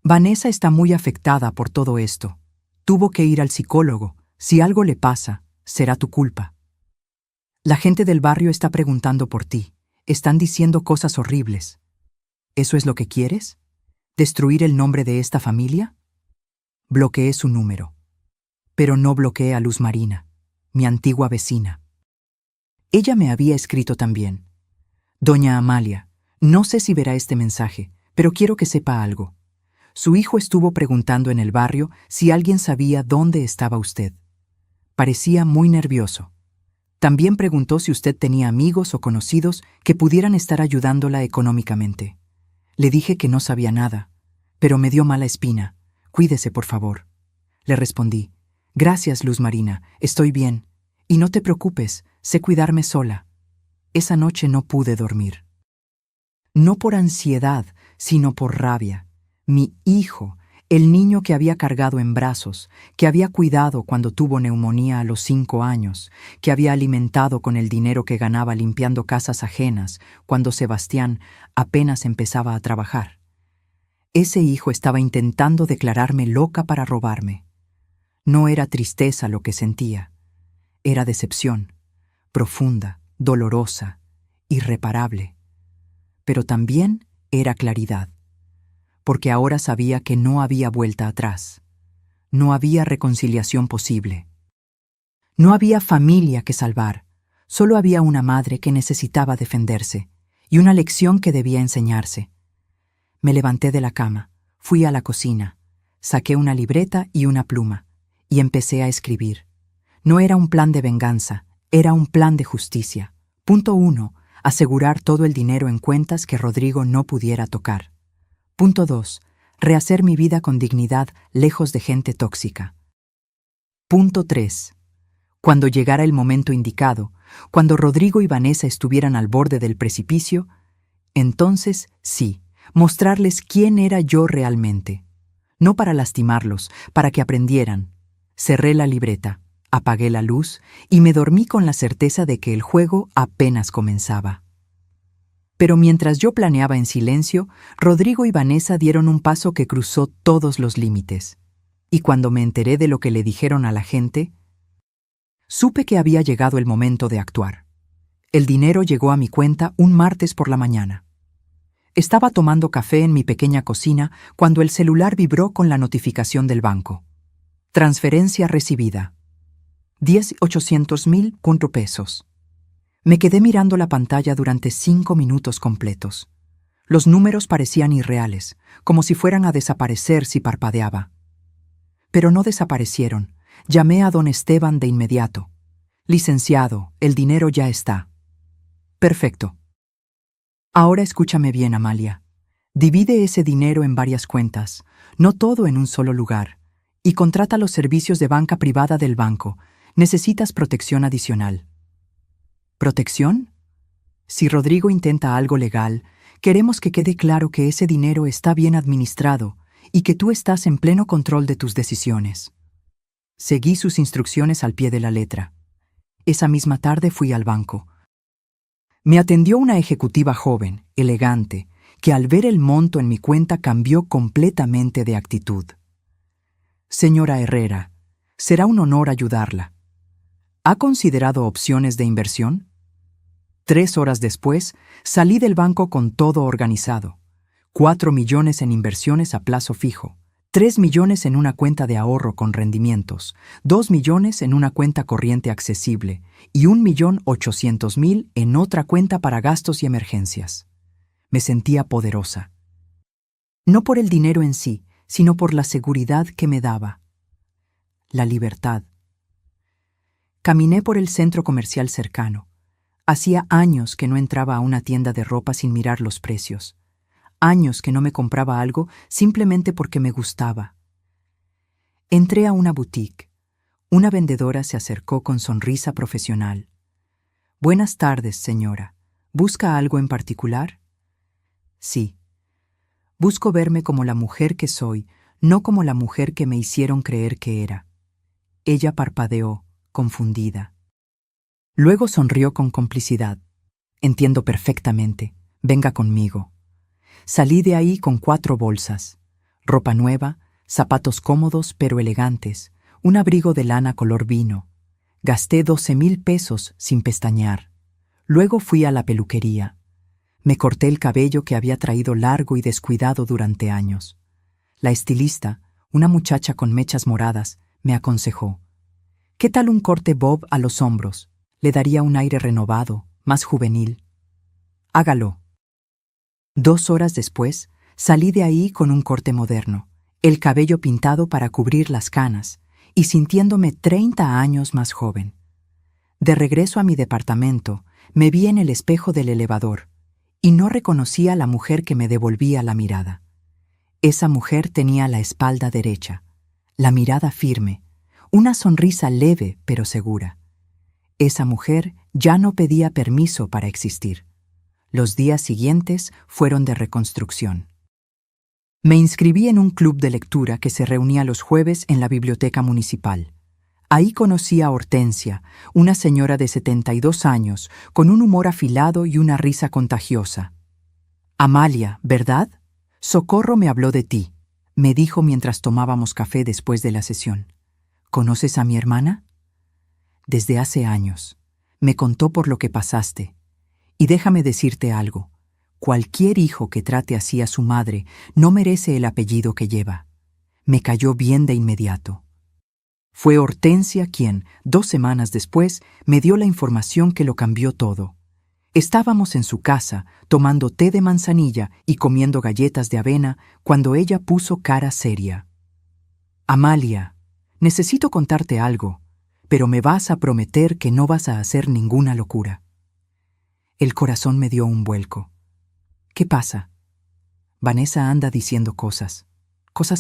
Vanessa está muy afectada por todo esto. Tuvo que ir al psicólogo. Si algo le pasa, será tu culpa. La gente del barrio está preguntando por ti. Están diciendo cosas horribles. ¿Eso es lo que quieres? ¿Destruir el nombre de esta familia? Bloqueé su número. Pero no bloqueé a Luz Marina, mi antigua vecina. Ella me había escrito también. Doña Amalia, no sé si verá este mensaje, pero quiero que sepa algo. Su hijo estuvo preguntando en el barrio si alguien sabía dónde estaba usted. Parecía muy nervioso. También preguntó si usted tenía amigos o conocidos que pudieran estar ayudándola económicamente. Le dije que no sabía nada, pero me dio mala espina. Cuídese, por favor. Le respondí. Gracias, Luz Marina, estoy bien. Y no te preocupes, sé cuidarme sola. Esa noche no pude dormir. No por ansiedad, sino por rabia. Mi hijo, el niño que había cargado en brazos, que había cuidado cuando tuvo neumonía a los 5 años, que había alimentado con el dinero que ganaba limpiando casas ajenas cuando Sebastián apenas empezaba a trabajar. Ese hijo estaba intentando declararme loca para robarme. No era tristeza lo que sentía, era decepción, profunda, dolorosa, irreparable. Pero también era claridad, porque ahora sabía que no había vuelta atrás. No había reconciliación posible. No había familia que salvar, solo había una madre que necesitaba defenderse y una lección que debía enseñarse. Me levanté de la cama, fui a la cocina, saqué una libreta y una pluma y empecé a escribir. No era un plan de venganza, era un plan de justicia. Punto 1. Asegurar todo el dinero en cuentas que Rodrigo no pudiera tocar. Punto 2. Rehacer mi vida con dignidad lejos de gente tóxica. Punto 3. Cuando llegara el momento indicado, cuando Rodrigo y Vanessa estuvieran al borde del precipicio, entonces sí, mostrarles quién era yo realmente. No para lastimarlos, para que aprendieran. Cerré la libreta, apagué la luz y me dormí con la certeza de que el juego apenas comenzaba. Pero mientras yo planeaba en silencio, Rodrigo y Vanessa dieron un paso que cruzó todos los límites. Y cuando me enteré de lo que le dijeron a la gente, supe que había llegado el momento de actuar. El dinero llegó a mi cuenta un martes por la mañana. Estaba tomando café en mi pequeña cocina cuando el celular vibró con la notificación del banco. Transferencia recibida. 10,800,000 pesos. Me quedé mirando la pantalla durante 5 minutos completos. Los números parecían irreales, como si fueran a desaparecer si parpadeaba. Pero no desaparecieron. Llamé a don Esteban de inmediato. Licenciado, el dinero ya está. Perfecto. Ahora escúchame bien, Amalia. Divide ese dinero en varias cuentas, no todo en un solo lugar, y contrata los servicios de banca privada del banco. Necesitas protección adicional. ¿Protección? Si Rodrigo intenta algo legal, queremos que quede claro que ese dinero está bien administrado y que tú estás en pleno control de tus decisiones. Seguí sus instrucciones al pie de la letra. Esa misma tarde fui al banco. Me atendió una ejecutiva joven, elegante, que al ver el monto en mi cuenta cambió completamente de actitud. Señora Herrera, será un honor ayudarla. ¿Ha considerado opciones de inversión? 3 horas después, salí del banco con todo organizado. 4 millones en inversiones a plazo fijo, 3 millones en una cuenta de ahorro con rendimientos, 2 millones en una cuenta corriente accesible y 1,800,000 en otra cuenta para gastos y emergencias. Me sentía poderosa. No por el dinero en sí, sino por la seguridad que me daba. La libertad. Caminé por el centro comercial cercano. Hacía años que no entraba a una tienda de ropa sin mirar los precios. Años que no me compraba algo simplemente porque me gustaba. Entré a una boutique. Una vendedora se acercó con sonrisa profesional. Buenas tardes, señora. ¿Busca algo en particular? Sí. Busco verme como la mujer que soy, no como la mujer que me hicieron creer que era. Ella parpadeó, confundida. Luego sonrió con complicidad. Entiendo perfectamente. Venga conmigo. Salí de ahí con 4 bolsas. Ropa nueva, zapatos cómodos pero elegantes, un abrigo de lana color vino. Gasté 12,000 pesos sin pestañear. Luego fui a la peluquería. Me corté el cabello que había traído largo y descuidado durante años. La estilista, una muchacha con mechas moradas, me aconsejó: ¿qué tal un corte bob a los hombros? Le daría un aire renovado, más juvenil. Hágalo. 2 horas después, salí de ahí con un corte moderno, el cabello pintado para cubrir las canas, y sintiéndome 30 años más joven. De regreso a mi departamento, me vi en el espejo del elevador, y no reconocí a la mujer que me devolvía la mirada. Esa mujer tenía la espalda derecha, la mirada firme, una sonrisa leve pero segura. Esa mujer ya no pedía permiso para existir. Los días siguientes fueron de reconstrucción. Me inscribí en un club de lectura que se reunía los jueves en la biblioteca municipal. Ahí conocí a Hortensia, una señora de 72 años, con un humor afilado y una risa contagiosa. Amalia, ¿verdad? Socorro me habló de ti, me dijo mientras tomábamos café después de la sesión. ¿Conoces a mi hermana? Desde hace años. Me contó por lo que pasaste. Y déjame decirte algo. Cualquier hijo que trate así a su madre no merece el apellido que lleva. Me cayó bien de inmediato. Fue Hortensia quien, 2 semanas después, me dio la información que lo cambió todo. Estábamos en su casa, tomando té de manzanilla y comiendo galletas de avena, cuando ella puso cara seria. Amalia, necesito contarte algo, pero me vas a prometer que no vas a hacer ninguna locura. El corazón me dio un vuelco. ¿Qué pasa? Vanessa anda diciendo cosas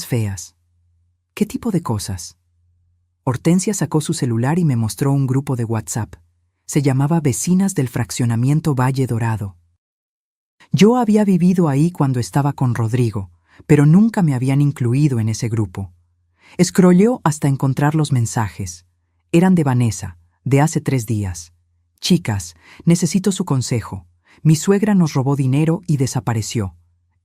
feas. ¿Qué tipo de cosas? Hortensia sacó su celular y me mostró un grupo de WhatsApp. Se llamaba Vecinas del Fraccionamiento Valle Dorado. Yo había vivido ahí cuando estaba con Rodrigo, pero nunca me habían incluido en ese grupo. Scrolleó hasta encontrar los mensajes. Eran de Vanessa, de hace 3 días. Chicas, necesito su consejo. Mi suegra nos robó dinero y desapareció.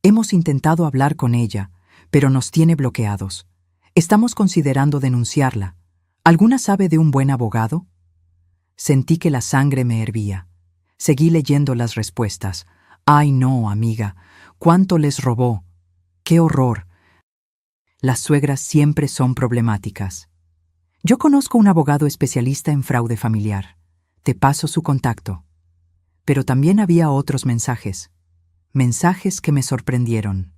Hemos intentado hablar con ella, pero nos tiene bloqueados. Estamos considerando denunciarla. ¿Alguna sabe de un buen abogado? Sentí que la sangre me hervía. Seguí leyendo las respuestas. Ay no, amiga, ¿cuánto les robó? ¡Qué horror! Las suegras siempre son problemáticas. Yo conozco un abogado especialista en fraude familiar. Te paso su contacto. Pero también había otros mensajes. Mensajes que me sorprendieron.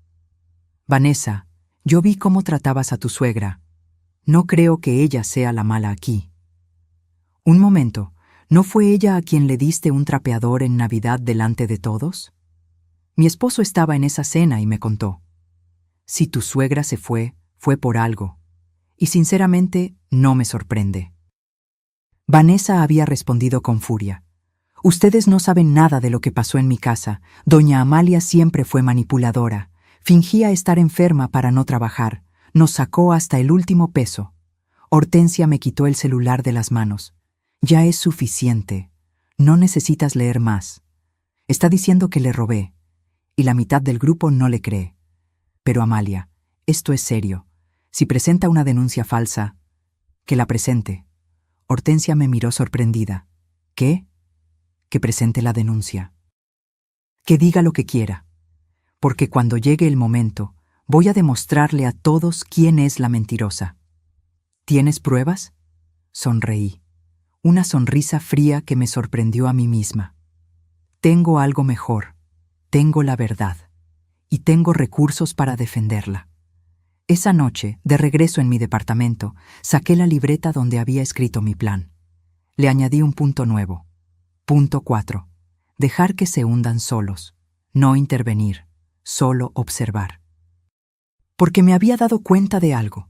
Vanessa, yo vi cómo tratabas a tu suegra. No creo que ella sea la mala aquí. Un momento, ¿no fue ella a quien le diste un trapeador en Navidad delante de todos? Mi esposo estaba en esa cena y me contó. Si tu suegra se fue, fue por algo. Y sinceramente, no me sorprende. Vanessa había respondido con furia. Ustedes no saben nada de lo que pasó en mi casa. Doña Amalia siempre fue manipuladora. Fingía estar enferma para no trabajar. Nos sacó hasta el último peso. Hortensia me quitó el celular de las manos. Ya es suficiente. No necesitas leer más. Está diciendo que le robé. Y la mitad del grupo no le cree. Pero Amalia, esto es serio. Si presenta una denuncia falsa, que la presente. Hortensia me miró sorprendida. ¿Qué? Que presente la denuncia. Que diga lo que quiera. Porque cuando llegue el momento, voy a demostrarle a todos quién es la mentirosa. ¿Tienes pruebas? Sonreí. Una sonrisa fría que me sorprendió a mí misma. Tengo algo mejor. Tengo la verdad. Y tengo recursos para defenderla. Esa noche, de regreso en mi departamento, saqué la libreta donde había escrito mi plan. Le añadí un punto nuevo. Punto 4. Dejar que se hundan solos. No intervenir. Solo observar. Porque me había dado cuenta de algo.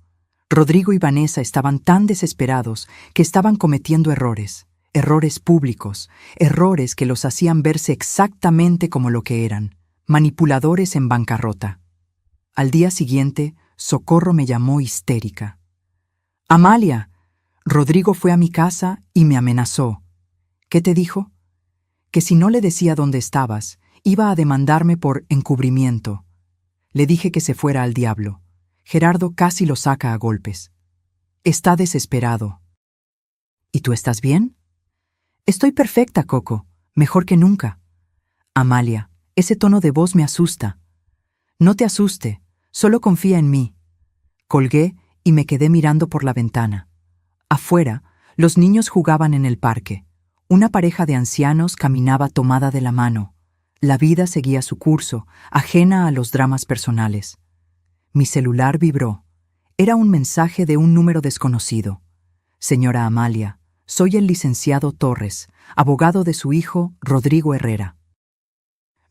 Rodrigo y Vanessa estaban tan desesperados que estaban cometiendo errores públicos, errores que los hacían verse exactamente como lo que eran, manipuladores en bancarrota. Al día siguiente, Socorro me llamó histérica. «Amalia, Rodrigo fue a mi casa y me amenazó». «¿Qué te dijo?» «Que si no le decía dónde estabas, iba a demandarme por encubrimiento». Le dije que se fuera al diablo. Gerardo casi lo saca a golpes. Está desesperado. ¿Y tú estás bien? Estoy perfecta, Coco. Mejor que nunca. Amalia, ese tono de voz me asusta. No te asuste, solo confía en mí. Colgué y me quedé mirando por la ventana. Afuera, los niños jugaban en el parque. Una pareja de ancianos caminaba tomada de la mano. La vida seguía su curso, ajena a los dramas personales. Mi celular vibró. Era un mensaje de un número desconocido. «Señora Amalia, soy el licenciado Torres, abogado de su hijo, Rodrigo Herrera.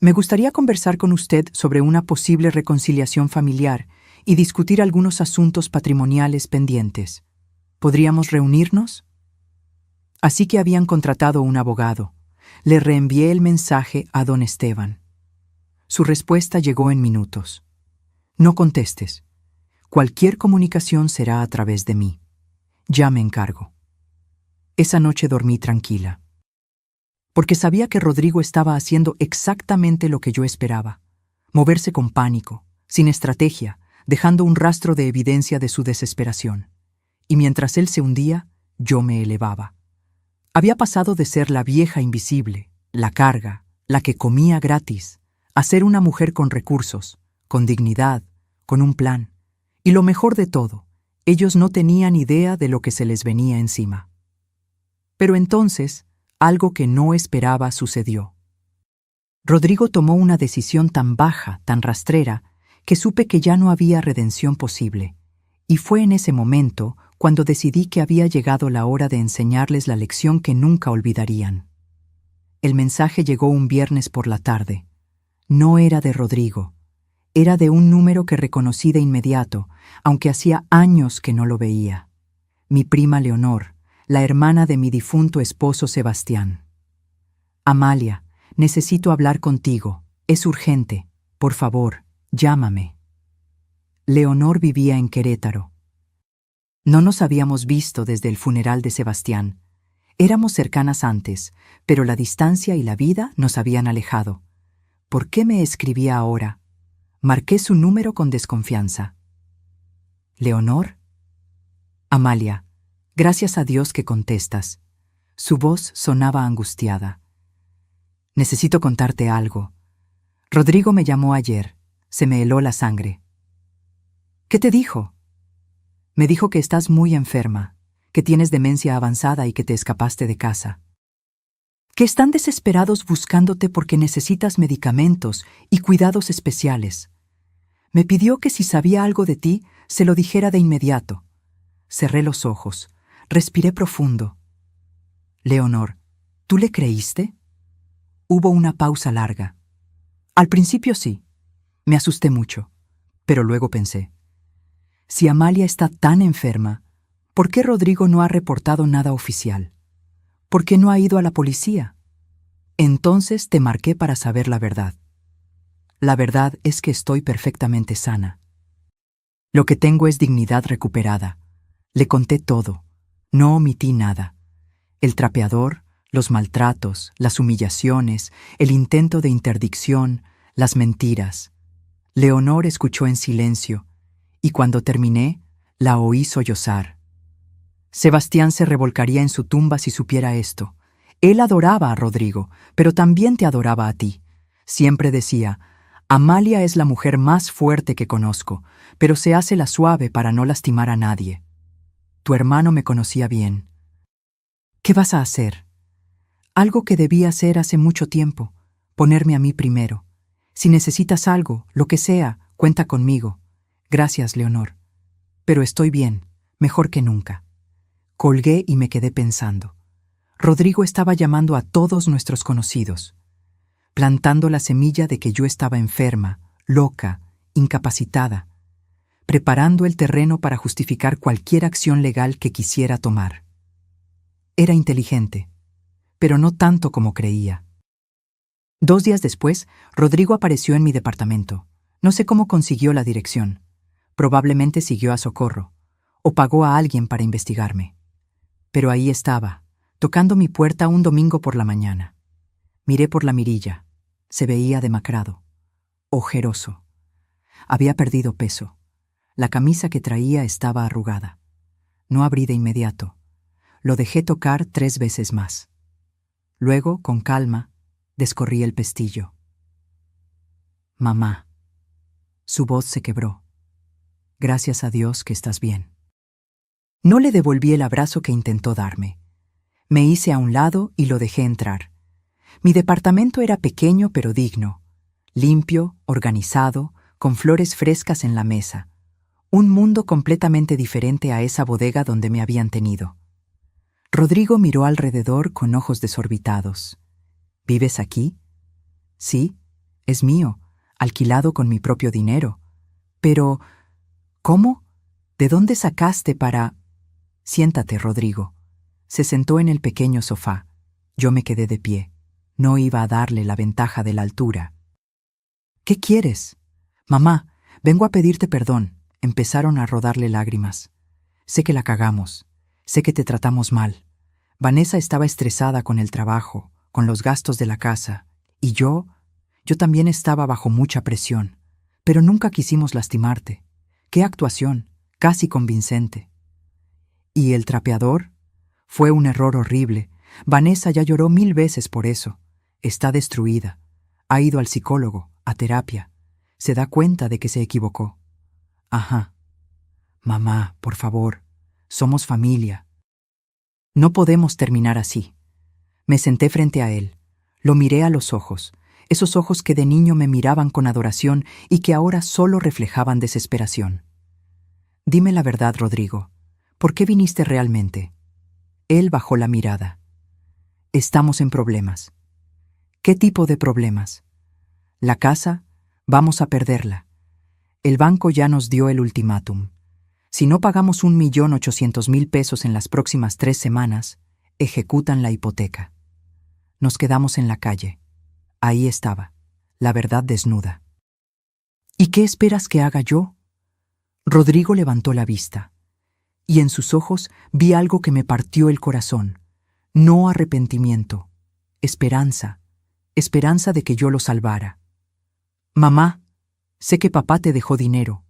Me gustaría conversar con usted sobre una posible reconciliación familiar y discutir algunos asuntos patrimoniales pendientes. ¿Podríamos reunirnos?» Así que habían contratado un abogado. Le reenvié el mensaje a don Esteban. Su respuesta llegó en minutos. «No contestes. Cualquier comunicación será a través de mí. Ya me encargo». Esa noche dormí tranquila, porque sabía que Rodrigo estaba haciendo exactamente lo que yo esperaba, moverse con pánico, sin estrategia, dejando un rastro de evidencia de su desesperación. Y mientras él se hundía, yo me elevaba. Había pasado de ser la vieja invisible, la carga, la que comía gratis, a ser una mujer con recursos, con dignidad, con un plan. Y lo mejor de todo, ellos no tenían idea de lo que se les venía encima. Pero entonces, algo que no esperaba sucedió. Rodrigo tomó una decisión tan baja, tan rastrera, que supe que ya no había redención posible. Y fue en ese momento cuando decidí que había llegado la hora de enseñarles la lección que nunca olvidarían. El mensaje llegó un viernes por la tarde. No era de Rodrigo. Era de un número que reconocí de inmediato, aunque hacía años que no lo veía. Mi prima Leonor, la hermana de mi difunto esposo Sebastián. «Amalia, necesito hablar contigo. Es urgente. Por favor, llámame». Leonor vivía en Querétaro. No nos habíamos visto desde el funeral de Sebastián. Éramos cercanas antes, pero la distancia y la vida nos habían alejado. ¿Por qué me escribía ahora? Marqué su número con desconfianza. «¿Leonor?» «Amalia, gracias a Dios que contestas». Su voz sonaba angustiada. «Necesito contarte algo. Rodrigo me llamó ayer. Se me heló la sangre». «¿Qué te dijo?» «Me dijo que estás muy enferma, que tienes demencia avanzada y que te escapaste de casa. Que están desesperados buscándote porque necesitas medicamentos y cuidados especiales. Me pidió que si sabía algo de ti, se lo dijera de inmediato». Cerré los ojos, respiré profundo. «Leonor, ¿tú le creíste?» Hubo una pausa larga. Al principio sí, me asusté mucho, pero luego pensé, si Amalia está tan enferma, ¿por qué Rodrigo no ha reportado nada oficial? ¿Por qué no ha ido a la policía? Entonces te marqué para saber la verdad. La verdad es que estoy perfectamente sana. Lo que tengo es dignidad recuperada. Le conté todo, no omití nada. El trapeador, los maltratos, las humillaciones, el intento de interdicción, las mentiras. Leonor escuchó en silencio, y cuando terminé, la oí sollozar. Sebastián se revolcaría en su tumba si supiera esto. Él adoraba a Rodrigo, pero también te adoraba a ti. Siempre decía, Amalia es la mujer más fuerte que conozco, pero se hace la suave para no lastimar a nadie. Tu hermano me conocía bien. ¿Qué vas a hacer? Algo que debí hacer hace mucho tiempo, ponerme a mí primero. Si necesitas algo, lo que sea, cuenta conmigo. Gracias, Leonor. Pero estoy bien, mejor que nunca. Colgué y me quedé pensando. Rodrigo estaba llamando a todos nuestros conocidos, plantando la semilla de que yo estaba enferma, loca, incapacitada, preparando el terreno para justificar cualquier acción legal que quisiera tomar. Era inteligente, pero no tanto como creía. 2 días después, Rodrigo apareció en mi departamento. No sé cómo consiguió la dirección. Probablemente siguió a Socorro, o pagó a alguien para investigarme. Pero ahí estaba, tocando mi puerta un domingo por la mañana. Miré por la mirilla. Se veía demacrado, ojeroso. Había perdido peso. La camisa que traía estaba arrugada. No abrí de inmediato. Lo dejé tocar 3 veces más. Luego, con calma, descorrí el pestillo. Mamá. Su voz se quebró. Gracias a Dios que estás bien. No le devolví el abrazo que intentó darme. Me hice a un lado y lo dejé entrar. Mi departamento era pequeño pero digno, limpio, organizado, con flores frescas en la mesa. Un mundo completamente diferente a esa bodega donde me habían tenido. Rodrigo miró alrededor con ojos desorbitados. ¿Vives aquí? Sí, es mío, alquilado con mi propio dinero. Pero, ¿cómo? ¿De dónde sacaste para...? Siéntate, Rodrigo. Se sentó en el pequeño sofá. Yo me quedé de pie. No iba a darle la ventaja de la altura. ¿Qué quieres? Mamá, vengo a pedirte perdón. Empezaron a rodarle lágrimas. Sé que la cagamos. Sé que te tratamos mal. Vanessa estaba estresada con el trabajo, con los gastos de la casa. Y yo también estaba bajo mucha presión. Pero nunca quisimos lastimarte. ¡Qué actuación! Casi convincente. ¿Y el trapeador? Fue un error horrible. Vanessa ya lloró 1000 veces por eso. Está destruida. Ha ido al psicólogo, a terapia. Se da cuenta de que se equivocó. Ajá. Mamá, por favor. Somos familia. No podemos terminar así. Me senté frente a él. Lo miré a los ojos. Esos ojos que de niño me miraban con adoración y que ahora solo reflejaban desesperación. Dime la verdad, Rodrigo. ¿Por qué viniste realmente? Él bajó la mirada. Estamos en problemas. ¿Qué tipo de problemas? La casa, vamos a perderla. El banco ya nos dio el ultimátum. Si no pagamos 1.800.000 pesos en las próximas 3 semanas, ejecutan la hipoteca. Nos quedamos en la calle. Ahí estaba, la verdad desnuda. ¿Y qué esperas que haga yo? Rodrigo levantó la vista, y en sus ojos vi algo que me partió el corazón. No arrepentimiento, esperanza, esperanza de que yo lo salvara. Mamá, sé que papá te dejó dinero.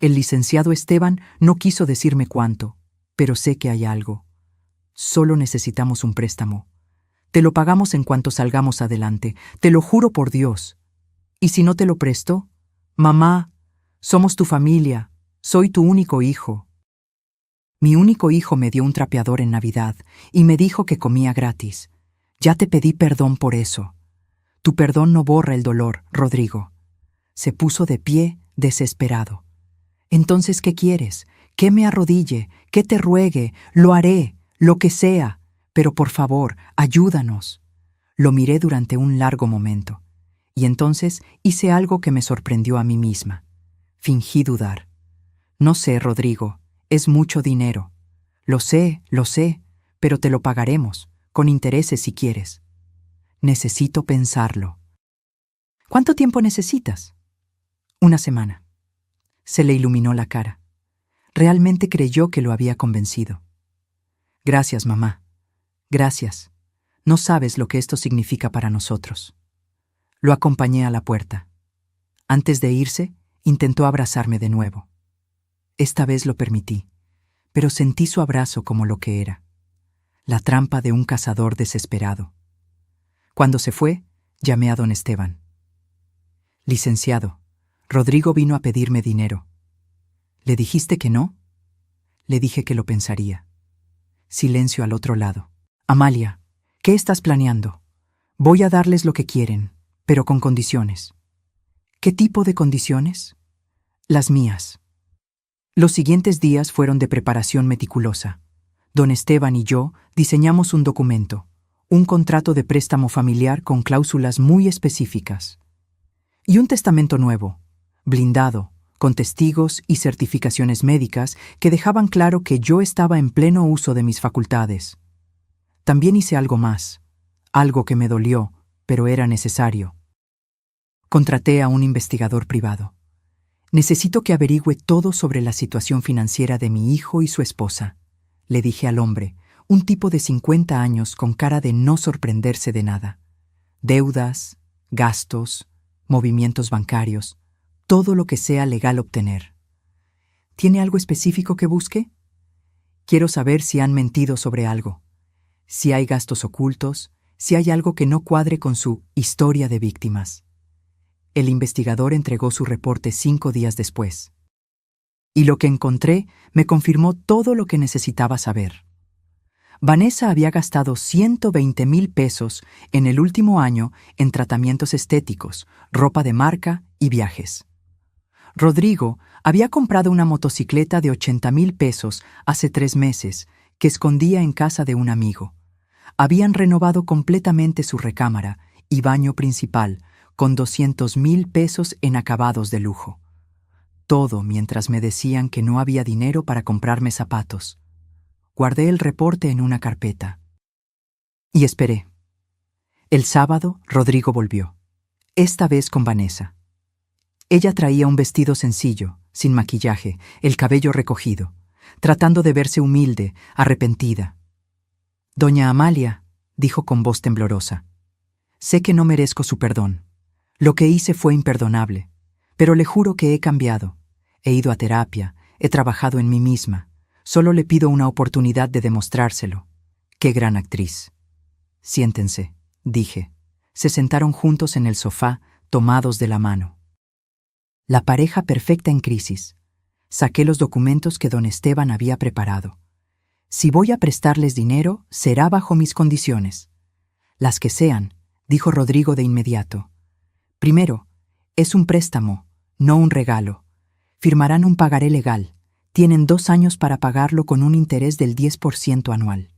El licenciado Esteban no quiso decirme cuánto, pero sé que hay algo. Solo necesitamos un préstamo. Te lo pagamos en cuanto salgamos adelante, te lo juro por Dios. ¿Y si no te lo presto? Mamá, somos tu familia, soy tu único hijo. Mi único hijo me dio un trapeador en Navidad y me dijo que comía gratis. Ya te pedí perdón por eso. Tu perdón no borra el dolor, Rodrigo. Se puso de pie, desesperado. Entonces, ¿qué quieres? ¿Que me arrodille? ¿Que te ruegue? Lo haré, lo que sea. Pero por favor, ayúdanos. Lo miré durante un largo momento. Y entonces hice algo que me sorprendió a mí misma. Fingí dudar. No sé, Rodrigo, es mucho dinero. Lo sé, pero te lo pagaremos, con intereses si quieres. Necesito pensarlo. ¿Cuánto tiempo necesitas? 1 semana. Se le iluminó la cara. Realmente creyó que lo había convencido. Gracias, mamá. Gracias. No sabes lo que esto significa para nosotros. Lo acompañé a la puerta. Antes de irse, intentó abrazarme de nuevo. Esta vez lo permití, pero sentí su abrazo como lo que era. La trampa de un cazador desesperado. Cuando se fue, llamé a don Esteban. Licenciado, Rodrigo vino a pedirme dinero. ¿Le dijiste que no? Le dije que lo pensaría. Silencio al otro lado. Amalia, ¿qué estás planeando? Voy a darles lo que quieren, pero con condiciones. ¿Qué tipo de condiciones? Las mías. Los siguientes días fueron de preparación meticulosa. Don Esteban y yo diseñamos un documento, un contrato de préstamo familiar con cláusulas muy específicas. Y un testamento nuevo, blindado, con testigos y certificaciones médicas que dejaban claro que yo estaba en pleno uso de mis facultades. También hice algo más, algo que me dolió, pero era necesario. Contraté a un investigador privado. Necesito que averigüe todo sobre la situación financiera de mi hijo y su esposa, le dije al hombre, un tipo de 50 años con cara de no sorprenderse de nada. Deudas, gastos, movimientos bancarios, todo lo que sea legal obtener. ¿Tiene algo específico que busque? Quiero saber si han mentido sobre algo, si hay gastos ocultos, si hay algo que no cuadre con su historia de víctimas. El investigador entregó su reporte 5 días después. Y lo que encontré me confirmó todo lo que necesitaba saber. Vanessa había gastado 120,000 pesos en el último año en tratamientos estéticos, ropa de marca y viajes. Rodrigo había comprado una motocicleta de 80,000 pesos hace 3 meses que escondía en casa de un amigo. Habían renovado completamente su recámara y baño principal con 200,000 pesos en acabados de lujo. Todo mientras me decían que no había dinero para comprarme zapatos. Guardé el reporte en una carpeta. Y esperé. El sábado, Rodrigo volvió. Esta vez con Vanessa. Ella traía un vestido sencillo, sin maquillaje, el cabello recogido, tratando de verse humilde, arrepentida. «Doña Amalia», dijo con voz temblorosa, «sé que no merezco su perdón. Lo que hice fue imperdonable, pero le juro que he cambiado. He ido a terapia, he trabajado en mí misma. Solo le pido una oportunidad de demostrárselo. ¡Qué gran actriz! Siéntense», dije. Se sentaron juntos en el sofá, tomados de la mano. La pareja perfecta en crisis. Saqué los documentos que don Esteban había preparado. Si voy a prestarles dinero, será bajo mis condiciones. Las que sean, dijo Rodrigo de inmediato. Primero, es un préstamo, no un regalo. Firmarán un pagaré legal. Tienen 2 años para pagarlo con un interés del 10% anual.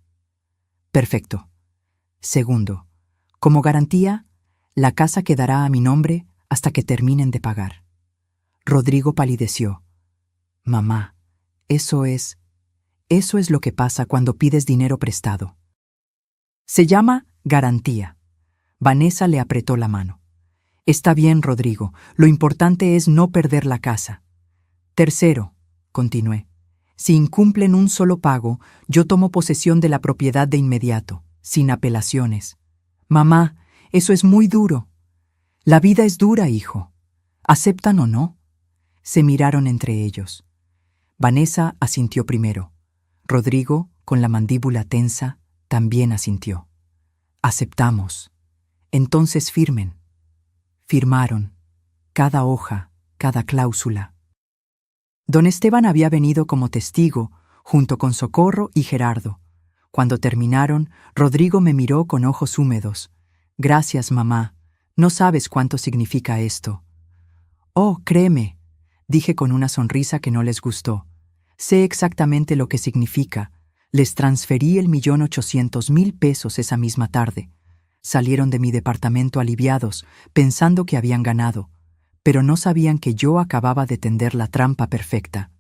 Perfecto. Segundo, como garantía, la casa quedará a mi nombre hasta que terminen de pagar. Rodrigo palideció. Mamá, eso es lo que pasa cuando pides dinero prestado. Se llama garantía. Vanessa le apretó la mano. Está bien, Rodrigo, lo importante es no perder la casa. Tercero, continué, si incumplen un solo pago, yo tomo posesión de la propiedad de inmediato, sin apelaciones. Mamá, eso es muy duro. La vida es dura, hijo. ¿Aceptan o no? Se miraron entre ellos. Vanessa asintió primero. Rodrigo, con la mandíbula tensa, también asintió. Aceptamos. Entonces firmen. Firmaron. Cada hoja, cada cláusula. Don Esteban había venido como testigo, junto con Socorro y Gerardo. Cuando terminaron, Rodrigo me miró con ojos húmedos. Gracias, mamá. No sabes cuánto significa esto. Oh, créeme, dije con una sonrisa que no les gustó. Sé exactamente lo que significa. Les transferí el 1,800,000 pesos esa misma tarde. Salieron de mi departamento aliviados, pensando que habían ganado, pero no sabían que yo acababa de tender la trampa perfecta.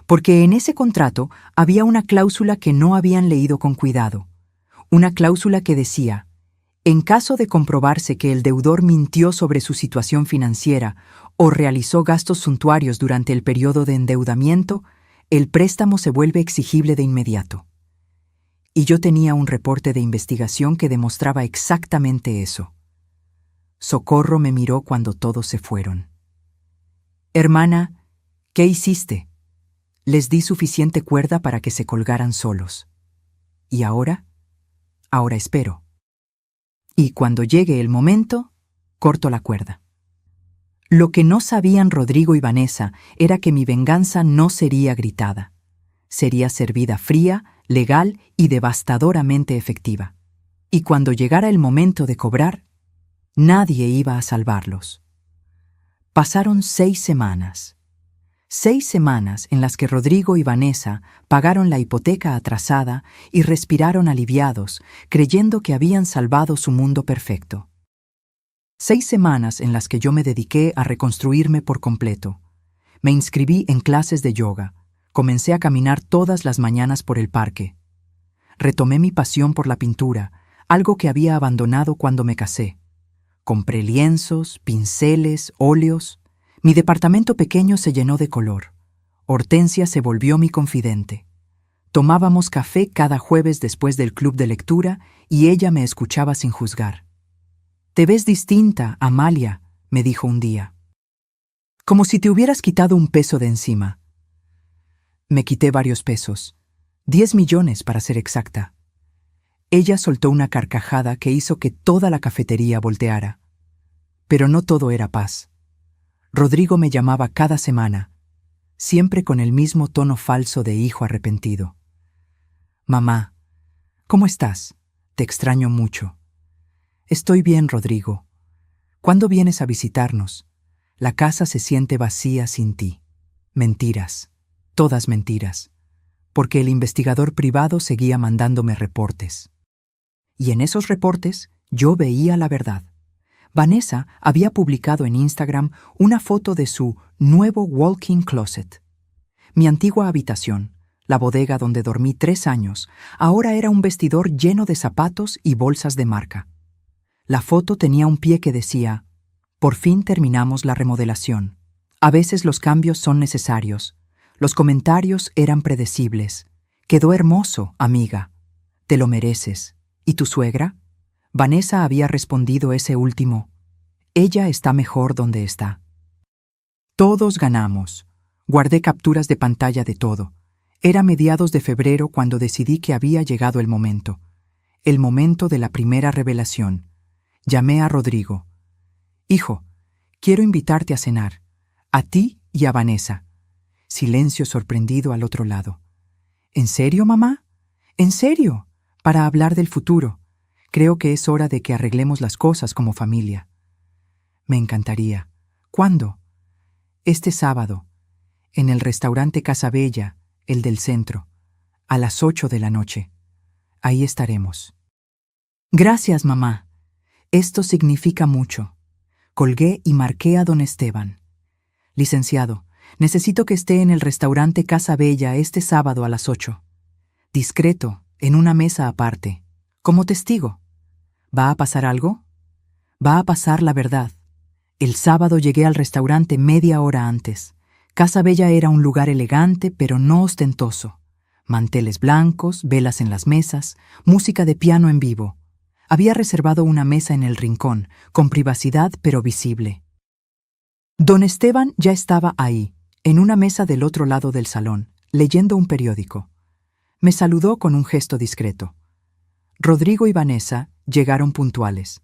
Porque en ese contrato había una cláusula que no habían leído con cuidado. Una cláusula que decía, en caso de comprobarse que el deudor mintió sobre su situación financiera o realizó gastos suntuarios durante el periodo de endeudamiento, el préstamo se vuelve exigible de inmediato. Y yo tenía un reporte de investigación que demostraba exactamente eso. Socorro me miró cuando todos se fueron. Hermana, ¿qué hiciste? Les di suficiente cuerda para que se colgaran solos. ¿Y ahora? Ahora espero. Y cuando llegue el momento, corto la cuerda. Lo que no sabían Rodrigo y Vanessa era que mi venganza no sería gritada. Sería servida fría, legal y devastadoramente efectiva. Y cuando llegara el momento de cobrar, nadie iba a salvarlos. Pasaron 6 semanas. 6 semanas en las que Rodrigo y Vanessa pagaron la hipoteca atrasada y respiraron aliviados, creyendo que habían salvado su mundo perfecto. 6 semanas en las que yo me dediqué a reconstruirme por completo. Me inscribí en clases de yoga. Comencé a caminar todas las mañanas por el parque. Retomé mi pasión por la pintura, algo que había abandonado cuando me casé. Compré lienzos, pinceles, óleos. Mi departamento pequeño se llenó de color. Hortensia se volvió mi confidente. Tomábamos café cada jueves después del club de lectura y ella me escuchaba sin juzgar. «Te ves distinta, Amalia», me dijo un día. «Como si te hubieras quitado un peso de encima». Me quité varios pesos, 10 millones para ser exacta. Ella soltó una carcajada que hizo que toda la cafetería volteara. Pero no todo era paz. Rodrigo me llamaba cada semana, siempre con el mismo tono falso de hijo arrepentido. «Mamá, ¿cómo estás? Te extraño mucho». «Estoy bien, Rodrigo. ¿Cuándo vienes a visitarnos? La casa se siente vacía sin ti». Mentiras, todas mentiras, porque el investigador privado seguía mandándome reportes. Y en esos reportes yo veía la verdad. Vanessa había publicado en Instagram una foto de su nuevo walk-in closet. Mi antigua habitación, la bodega donde dormí 3 años, ahora era un vestidor lleno de zapatos y bolsas de marca. La foto tenía un pie que decía: «Por fin terminamos la remodelación. A veces los cambios son necesarios. Los comentarios eran predecibles. Quedó hermoso, amiga. Te lo mereces». ¿Y tu suegra? Vanessa había respondido ese último: «Ella está mejor donde está». Todos ganamos. Guardé capturas de pantalla de todo. Era mediados de febrero cuando decidí que había llegado el momento de la primera revelación. Llamé a Rodrigo. «Hijo, quiero invitarte a cenar, a ti y a Vanessa». Silencio sorprendido al otro lado. «¿En serio, mamá? ¿En serio? Para hablar del futuro. Creo que es hora de que arreglemos las cosas como familia». «Me encantaría. ¿Cuándo?» «Este sábado, en el restaurante Casa Bella, el del centro, a las 8 de la noche. Ahí estaremos». «Gracias, mamá. Esto significa mucho». Colgué y marqué a don Esteban. «Licenciado, necesito que esté en el restaurante Casa Bella este sábado a las 8. Discreto, en una mesa aparte, como testigo. ¿Va a pasar algo? Va a pasar la verdad. El sábado llegué al restaurante media hora antes. Casa Bella era un lugar elegante pero no ostentoso. Manteles blancos, velas en las mesas, música de piano en vivo. Había reservado una mesa en el rincón, con privacidad pero visible. Don Esteban ya estaba ahí, en una mesa del otro lado del salón, leyendo un periódico. Me saludó con un gesto discreto. Rodrigo y Vanessa llegaron puntuales.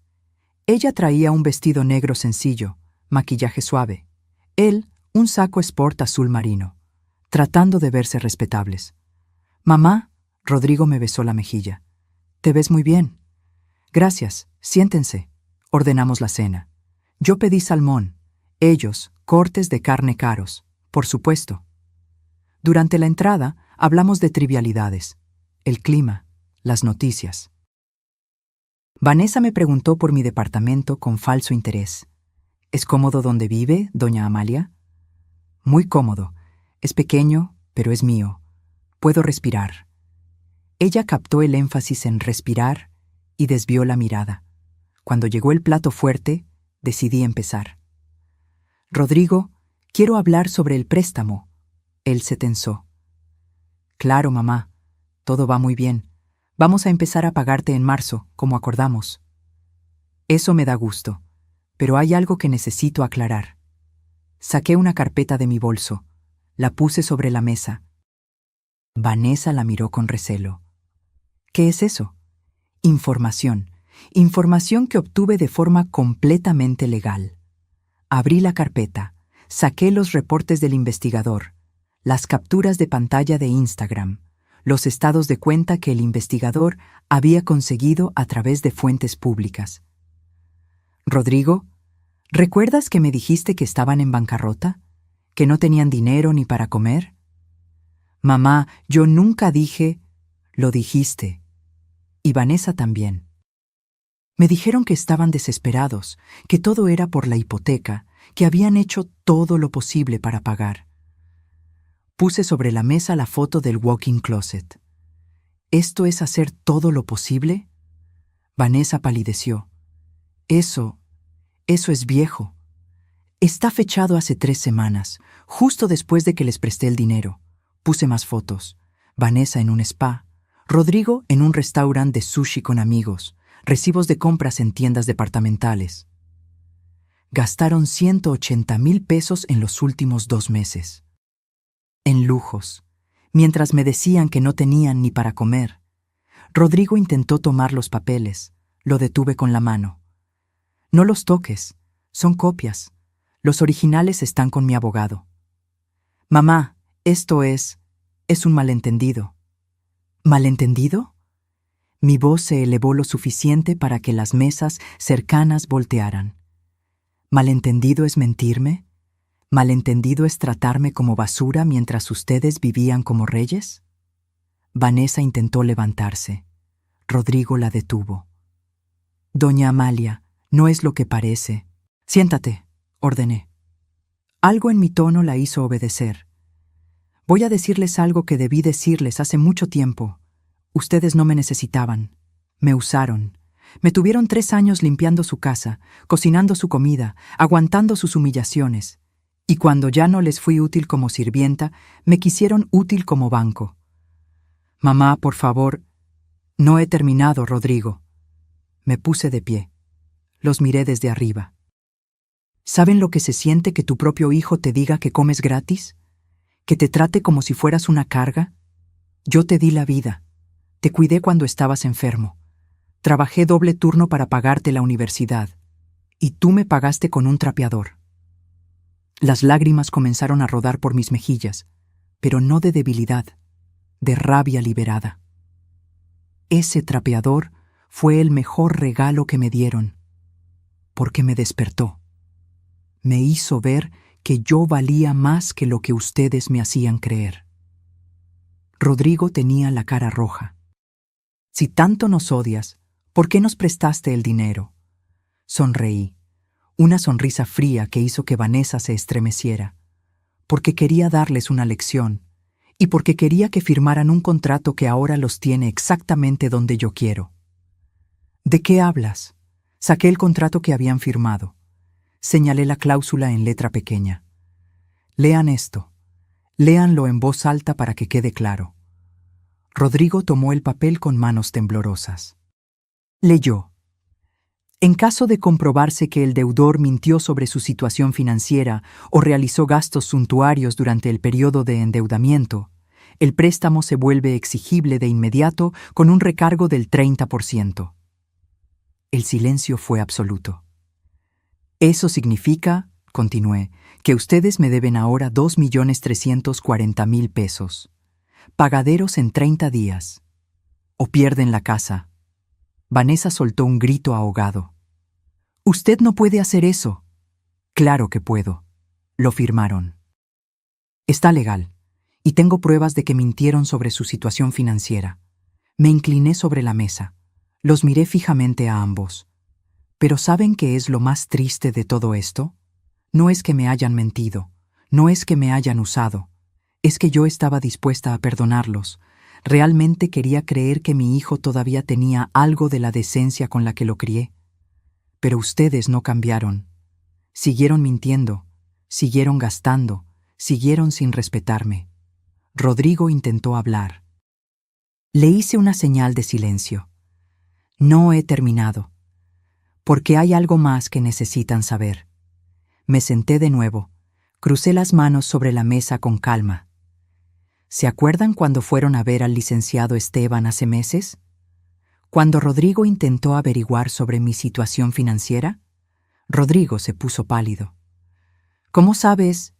Ella traía un vestido negro sencillo, maquillaje suave. Él, un saco sport azul marino, tratando de verse respetables. «Mamá», Rodrigo me besó la mejilla. «Te ves muy bien». «Gracias, siéntense». Ordenamos la cena. Yo pedí salmón, ellos, cortes de carne caros, por supuesto. Durante la entrada, hablamos de trivialidades, el clima, las noticias. Vanessa me preguntó por mi departamento con falso interés. «¿Es cómodo donde vive, doña Amalia?» «Muy cómodo. Es pequeño, pero es mío. Puedo respirar». Ella captó el énfasis en respirar y desvió la mirada. Cuando llegó el plato fuerte, decidí empezar. «Rodrigo, quiero hablar sobre el préstamo». Él se tensó. «Claro, mamá. Todo va muy bien. Vamos a empezar a pagarte en marzo, como acordamos». «Eso me da gusto, pero hay algo que necesito aclarar». Saqué una carpeta de mi bolso. La puse sobre la mesa. Vanessa la miró con recelo. «¿Qué es eso?» «Información. Información que obtuve de forma completamente legal». Abrí la carpeta. Saqué los reportes del investigador, las capturas de pantalla de Instagram, los estados de cuenta que el investigador había conseguido a través de fuentes públicas. «Rodrigo, ¿recuerdas que me dijiste que estaban en bancarrota? ¿Que no tenían dinero ni para comer?» «Mamá, yo nunca dije...». «Lo dijiste. Y Vanessa también. Me dijeron que estaban desesperados, que todo era por la hipoteca, que habían hecho todo lo posible para pagar». Puse sobre la mesa la foto del walk-in closet. «¿Esto es hacer todo lo posible?» Vanessa palideció. Eso es viejo. Está fechado hace 3 semanas, justo después de que les presté el dinero. Puse más fotos. Vanessa en un spa, Rodrigo en un restaurante de sushi con amigos, recibos de compras en tiendas departamentales. Gastaron 180,000 pesos en los últimos 2 meses. En lujos, mientras me decían que no tenían ni para comer. Rodrigo intentó tomar los papeles. Lo detuve con la mano. No los toques, son copias. Los originales están con mi abogado. Mamá, esto es un malentendido. ¿Malentendido? Mi voz se elevó lo suficiente para que las mesas cercanas voltearan. ¿Malentendido es mentirme? ¿Malentendido es tratarme como basura mientras ustedes vivían como reyes? Vanessa intentó levantarse. Rodrigo la detuvo. Doña Amalia, no es lo que parece. Siéntate, ordené. Algo en mi tono la hizo obedecer. Voy a decirles algo que debí decirles hace mucho tiempo. Ustedes no me necesitaban. Me usaron. Me tuvieron 3 años limpiando su casa, cocinando su comida, aguantando sus humillaciones. Y cuando ya no les fui útil como sirvienta, me quisieron útil como banco. Mamá, por favor. No he terminado, Rodrigo. Me puse de pie. Los miré desde arriba. ¿Saben lo que se siente que tu propio hijo te diga que comes gratis? ¿Que te trate como si fueras una carga? Yo te di la vida. Te cuidé cuando estabas enfermo. Trabajé doble turno para pagarte la universidad. Y tú me pagaste con un trapeador. Las lágrimas comenzaron a rodar por mis mejillas, pero no de debilidad, de rabia liberada. Ese trapeador fue el mejor regalo que me dieron, porque me despertó. Me hizo ver que yo valía más que lo que ustedes me hacían creer. Rodrigo tenía la cara roja. Si tanto nos odias, ¿por qué nos prestaste el dinero? Sonreí, una sonrisa fría que hizo que Vanessa se estremeciera, porque quería darles una lección y porque quería que firmaran un contrato que ahora los tiene exactamente donde yo quiero. ¿De qué hablas? Saqué el contrato que habían firmado. Señalé la cláusula en letra pequeña. Lean esto. Léanlo en voz alta para que quede claro. Rodrigo tomó el papel con manos temblorosas. Leyó. En caso de comprobarse que el deudor mintió sobre su situación financiera o realizó gastos suntuarios durante el periodo de endeudamiento, el préstamo se vuelve exigible de inmediato con un recargo del 30%. El silencio fue absoluto. Eso significa, continué, que ustedes me deben ahora 2,340,000 pesos. Pagaderos en 30 días. O pierden la casa. Vanessa soltó un grito ahogado. «Usted no puede hacer eso». «Claro que puedo». Lo firmaron. Está legal, y tengo pruebas de que mintieron sobre su situación financiera. Me incliné sobre la mesa. Los miré fijamente a ambos. ¿Pero saben qué es lo más triste de todo esto? No es que me hayan mentido, no es que me hayan usado. Es que yo estaba dispuesta a perdonarlos. Realmente quería creer que mi hijo todavía tenía algo de la decencia con la que lo crié. Pero ustedes no cambiaron. Siguieron mintiendo, siguieron gastando, siguieron sin respetarme. Rodrigo intentó hablar. Le hice una señal de silencio. No he terminado. Porque hay algo más que necesitan saber. Me senté de nuevo. Crucé las manos sobre la mesa con calma. ¿Se acuerdan cuando fueron a ver al licenciado Esteban hace meses? Cuando Rodrigo intentó averiguar sobre mi situación financiera, Rodrigo se puso pálido. ¿Cómo sabes?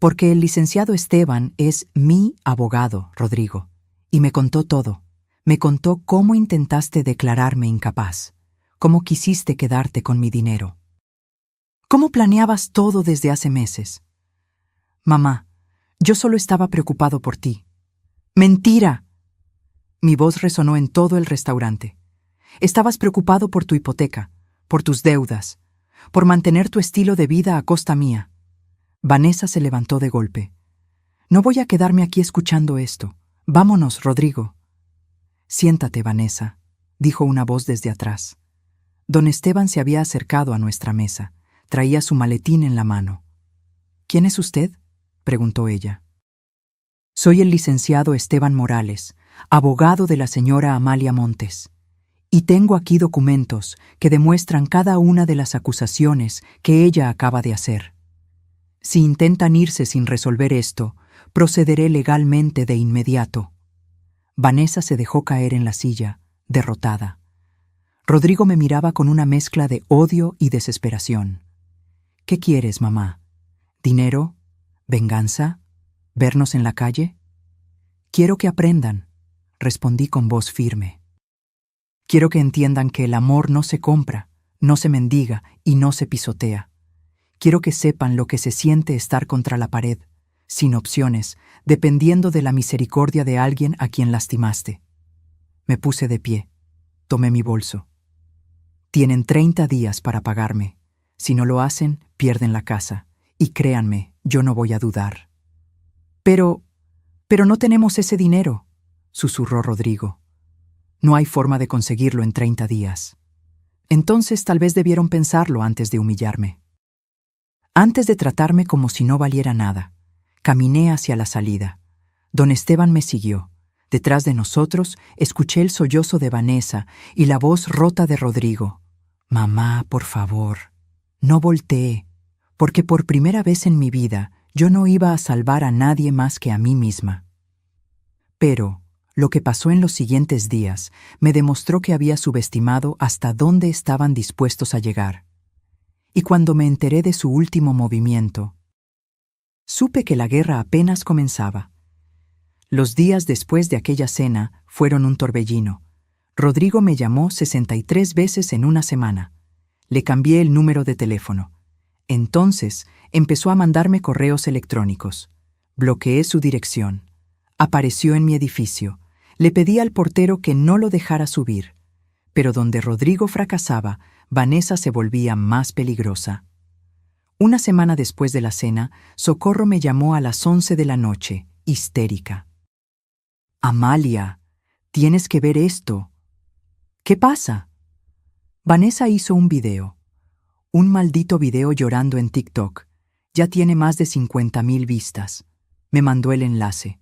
Porque el licenciado Esteban es mi abogado, Rodrigo, y me contó todo. Me contó cómo intentaste declararme incapaz, cómo quisiste quedarte con mi dinero. ¿Cómo planeabas todo desde hace meses? Mamá, yo solo estaba preocupado por ti. ¡Mentira! Mi voz resonó en todo el restaurante. Estabas preocupado por tu hipoteca, por tus deudas, por mantener tu estilo de vida a costa mía. Vanessa se levantó de golpe. No voy a quedarme aquí escuchando esto. Vámonos, Rodrigo. Siéntate, Vanessa, dijo una voz desde atrás. Don Esteban se había acercado a nuestra mesa. Traía su maletín en la mano. «¿Quién es usted?», preguntó ella. «Soy el licenciado Esteban Morales, abogado de la señora Amalia Montes, y tengo aquí documentos que demuestran cada una de las acusaciones que ella acaba de hacer. Si intentan irse sin resolver esto, procederé legalmente de inmediato». Vanessa se dejó caer en la silla, derrotada. Rodrigo me miraba con una mezcla de odio y desesperación. «¿Qué quieres, mamá? ¿Dinero? ¿Venganza? ¿Vernos en la calle?» «Quiero que aprendan», respondí con voz firme. «Quiero que entiendan que el amor no se compra, no se mendiga y no se pisotea. Quiero que sepan lo que se siente estar contra la pared, sin opciones, dependiendo de la misericordia de alguien a quien lastimaste». Me puse de pie. Tomé mi bolso. «Tienen 30 días para pagarme. Si no lo hacen, pierden la casa. Y créanme, yo no voy a dudar». Pero no tenemos ese dinero», susurró Rodrigo. «No hay forma de conseguirlo en 30 días. Entonces tal vez debieron pensarlo antes de humillarme». Antes de tratarme como si no valiera nada, caminé hacia la salida. Don Esteban me siguió. Detrás de nosotros escuché el sollozo de Vanessa y la voz rota de Rodrigo. «Mamá, por favor». No volteé, porque por primera vez en mi vida yo no iba a salvar a nadie más que a mí misma. Pero lo que pasó en los siguientes días me demostró que había subestimado hasta dónde estaban dispuestos a llegar. Y cuando me enteré de su último movimiento, supe que la guerra apenas comenzaba. Los días después de aquella cena fueron un torbellino. Rodrigo me llamó 63 veces en una semana. Le cambié el número de teléfono. Entonces empezó a mandarme correos electrónicos. Bloqueé su dirección. Apareció en mi edificio. Le pedí al portero que no lo dejara subir. Pero donde Rodrigo fracasaba, Vanessa se volvía más peligrosa. Una semana después de la cena, Socorro me llamó a las 11 de la noche, histérica. «Amalia, tienes que ver esto». «¿Qué pasa?». Vanessa hizo un video. Un maldito video llorando en TikTok. Ya tiene más de 50,000 vistas. Me mandó el enlace.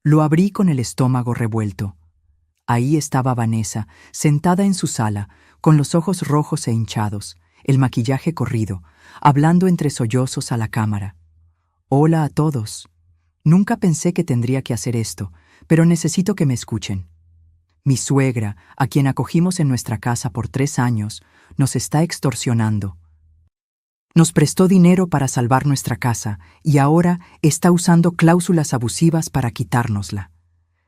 Lo abrí con el estómago revuelto. Ahí estaba Vanessa, sentada en su sala, con los ojos rojos e hinchados, el maquillaje corrido, hablando entre sollozos a la cámara. «Hola a todos. Nunca pensé que tendría que hacer esto, pero necesito que me escuchen. Mi suegra, a quien acogimos en nuestra casa por 3 años, nos está extorsionando. Nos prestó dinero para salvar nuestra casa y ahora está usando cláusulas abusivas para quitárnosla.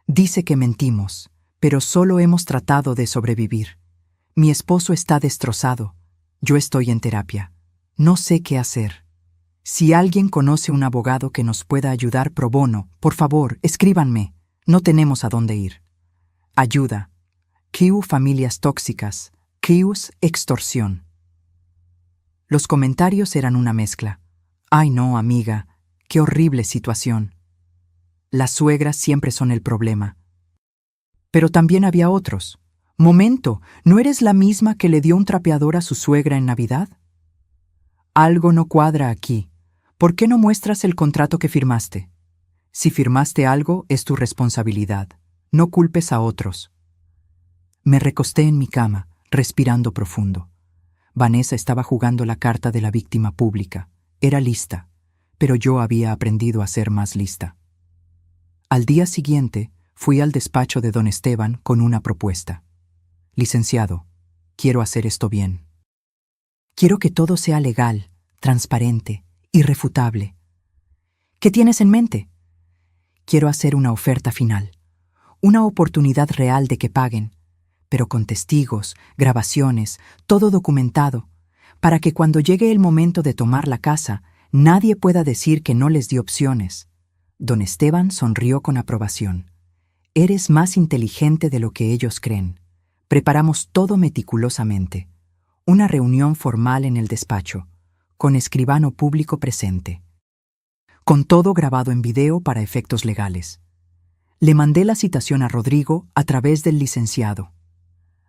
Dice que mentimos, pero solo hemos tratado de sobrevivir. Mi esposo está destrozado. Yo estoy en terapia. No sé qué hacer. Si alguien conoce un abogado que nos pueda ayudar pro bono, por favor, escríbanme. No tenemos a dónde ir. Ayuda. Q familias tóxicas. Q's extorsión». Los comentarios eran una mezcla. «Ay no, amiga, qué horrible situación. Las suegras siempre son el problema». Pero también había otros. «Momento, ¿no eres la misma que le dio un trapeador a su suegra en Navidad? Algo no cuadra aquí. ¿Por qué no muestras el contrato que firmaste? Si firmaste algo, es tu responsabilidad. No culpes a otros». Me recosté en mi cama, respirando profundo. Vanessa estaba jugando la carta de la víctima pública. Era lista, pero yo había aprendido a ser más lista. Al día siguiente, fui al despacho de don Esteban con una propuesta. «Licenciado, quiero hacer esto bien. Quiero que todo sea legal, transparente, irrefutable». «¿Qué tienes en mente?». «Quiero hacer una oferta final, una oportunidad real de que paguen, pero con testigos, grabaciones, todo documentado, para que cuando llegue el momento de tomar la casa, nadie pueda decir que no les di opciones». Don Esteban sonrió con aprobación. «Eres más inteligente de lo que ellos creen. Preparamos todo meticulosamente. Una reunión formal en el despacho, con escribano público presente, con todo grabado en video para efectos legales. Le mandé la citación a Rodrigo a través del licenciado.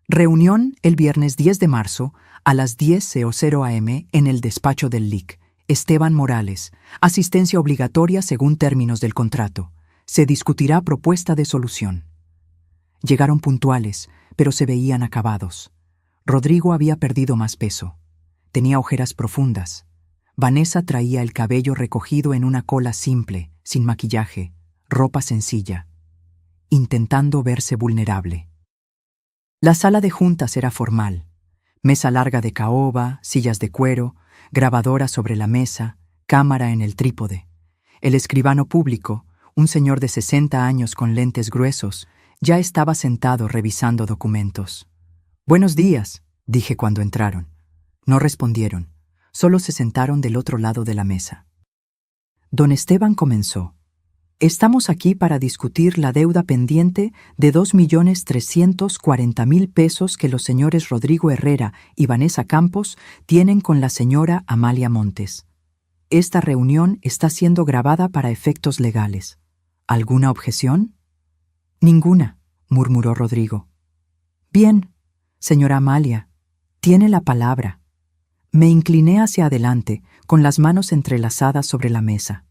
Reunión el viernes 10 de marzo a las 10:00 am en el despacho del LIC. Esteban Morales. Asistencia obligatoria según términos del contrato. Se discutirá propuesta de solución. Llegaron puntuales, pero se veían acabados. Rodrigo había perdido más peso. Tenía ojeras profundas. Vanessa traía el cabello recogido en una cola simple, sin maquillaje, ropa sencilla, intentando verse vulnerable. La sala de juntas era formal. Mesa larga de caoba, sillas de cuero, grabadora sobre la mesa, cámara en el trípode. El escribano público, un señor de 60 años con lentes gruesos, ya estaba sentado revisando documentos. «Buenos días», dije cuando entraron. No respondieron, solo se sentaron del otro lado de la mesa. Don Esteban comenzó. «Estamos aquí para discutir la deuda pendiente de 2.340.000 pesos que los señores Rodrigo Herrera y Vanessa Campos tienen con la señora Amalia Montes. Esta reunión está siendo grabada para efectos legales. ¿Alguna objeción?» «Ninguna», murmuró Rodrigo. «Bien, señora Amalia, tiene la palabra». Me incliné hacia adelante, con las manos entrelazadas sobre la mesa.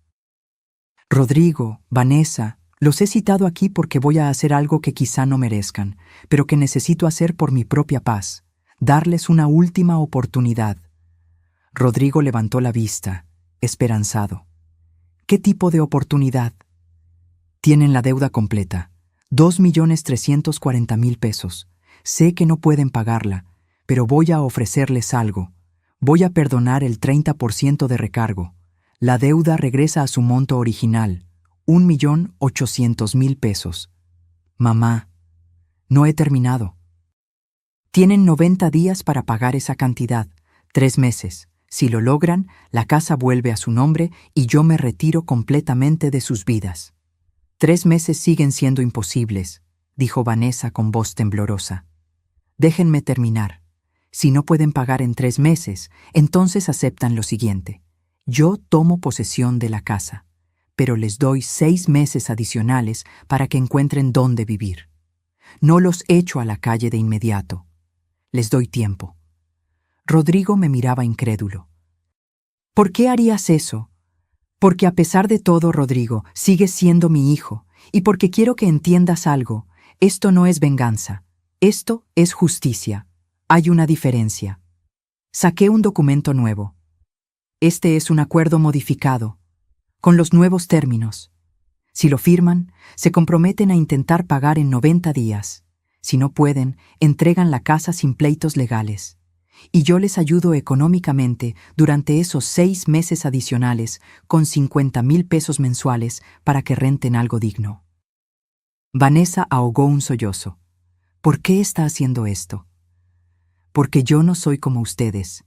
«Rodrigo, Vanessa, los he citado aquí porque voy a hacer algo que quizá no merezcan, pero que necesito hacer por mi propia paz, darles una última oportunidad». Rodrigo levantó la vista, esperanzado. «¿Qué tipo de oportunidad?» «Tienen la deuda completa, 2.340.000 pesos. Sé que no pueden pagarla, pero voy a ofrecerles algo. Voy a perdonar el 30% de recargo. La deuda regresa a su monto original, 1.800.000 pesos. Mamá, no he terminado. Tienen 90 días para pagar esa cantidad, 3 meses. Si lo logran, la casa vuelve a su nombre y yo me retiro completamente de sus vidas». «3 meses siguen siendo imposibles», dijo Vanessa con voz temblorosa. «Déjenme terminar. Si no pueden pagar en 3 meses, entonces aceptan lo siguiente. Yo tomo posesión de la casa, pero les doy 6 meses adicionales para que encuentren dónde vivir. No los echo a la calle de inmediato. Les doy tiempo». Rodrigo me miraba incrédulo. «¿Por qué harías eso?» «Porque a pesar de todo, Rodrigo, sigues siendo mi hijo, y porque quiero que entiendas algo. Esto no es venganza. Esto es justicia. Hay una diferencia». Saqué un documento nuevo. «Este es un acuerdo modificado, con los nuevos términos. Si lo firman, se comprometen a intentar pagar en 90 días. Si no pueden, entregan la casa sin pleitos legales. Y yo les ayudo económicamente durante esos 6 meses adicionales con 50.000 pesos mensuales para que renten algo digno». Vanessa ahogó un sollozo. «¿Por qué está haciendo esto?» «Porque yo no soy como ustedes.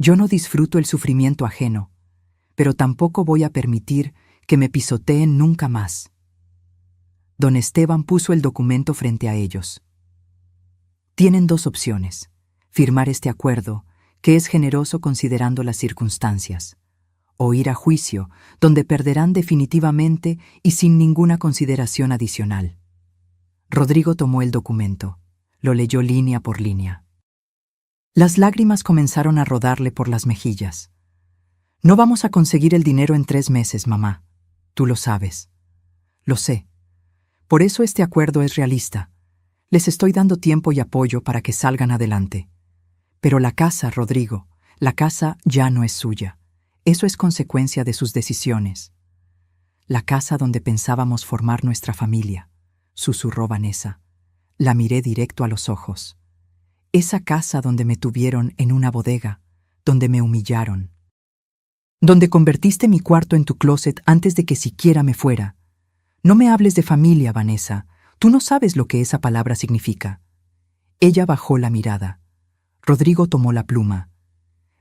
Yo no disfruto el sufrimiento ajeno, pero tampoco voy a permitir que me pisoteen nunca más». Don Esteban puso el documento frente a ellos. «Tienen 2 opciones. Firmar este acuerdo, que es generoso considerando las circunstancias, o ir a juicio, donde perderán definitivamente y sin ninguna consideración adicional». Rodrigo tomó el documento, lo leyó línea por línea. Las lágrimas comenzaron a rodarle por las mejillas. «No vamos a conseguir el dinero en 3 meses, mamá. Tú lo sabes». «Lo sé. Por eso este acuerdo es realista. Les estoy dando tiempo y apoyo para que salgan adelante. Pero la casa, Rodrigo, la casa ya no es suya. Eso es consecuencia de sus decisiones». «La casa donde pensábamos formar nuestra familia», susurró Vanessa. La miré directo a los ojos. «Esa casa donde me tuvieron en una bodega, donde me humillaron. Donde convertiste mi cuarto en tu closet antes de que siquiera me fuera. No me hables de familia, Vanessa. Tú no sabes lo que esa palabra significa». Ella bajó la mirada. Rodrigo tomó la pluma.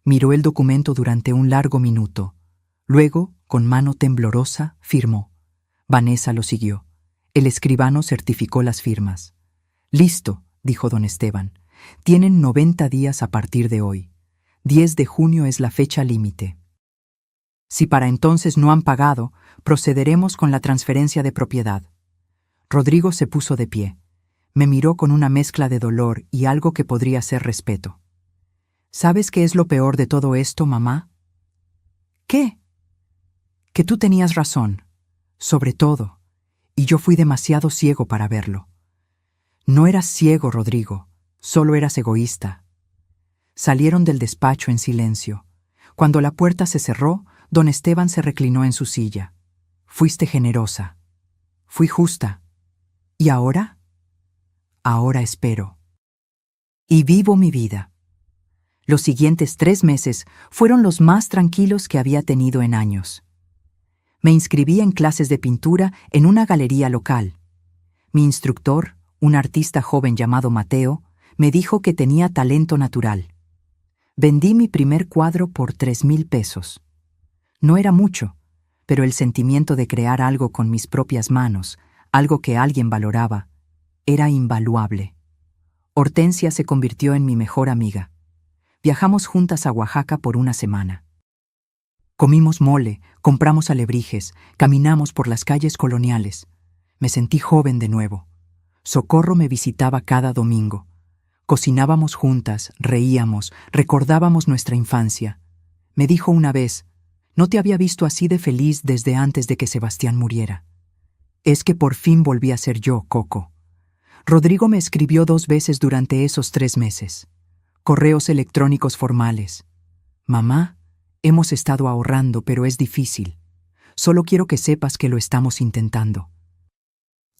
Miró el documento durante un largo minuto. Luego, con mano temblorosa, firmó. Vanessa lo siguió. El escribano certificó las firmas. «Listo», dijo don Esteban. «Tienen 90 días a partir de hoy. 10 de junio es la fecha límite. Si para entonces no han pagado, procederemos con la transferencia de propiedad». Rodrigo se puso de pie. Me miró con una mezcla de dolor y algo que podría ser respeto. ¿Sabes qué es lo peor de todo esto, mamá? ¿Qué? Que tú tenías razón, sobre todo, y yo fui demasiado ciego para verlo. No eras ciego, Rodrigo, solo eras egoísta. Salieron del despacho en silencio. Cuando la puerta se cerró, don Esteban se reclinó en su silla. Fuiste generosa. Fui justa. ¿Y ahora? Ahora espero. Y vivo mi vida. Los siguientes 3 meses fueron los más tranquilos que había tenido en años. Me inscribí en clases de pintura en una galería local. Mi instructor, un artista joven llamado Mateo, me dijo que tenía talento natural. Vendí mi primer cuadro por 3,000 pesos. No era mucho, pero el sentimiento de crear algo con mis propias manos, algo que alguien valoraba, era invaluable. Hortensia se convirtió en mi mejor amiga. Viajamos juntas a Oaxaca por una semana. Comimos mole, compramos alebrijes, caminamos por las calles coloniales. Me sentí joven de nuevo. Socorro me visitaba cada domingo. Cocinábamos juntas, reíamos, recordábamos nuestra infancia. Me dijo una vez, no te había visto así de feliz desde antes de que Sebastián muriera. Es que por fin volví a ser yo, Coco. Rodrigo me escribió 2 veces durante esos 3 meses. Correos electrónicos formales. Mamá, hemos estado ahorrando, pero es difícil. Solo quiero que sepas que lo estamos intentando.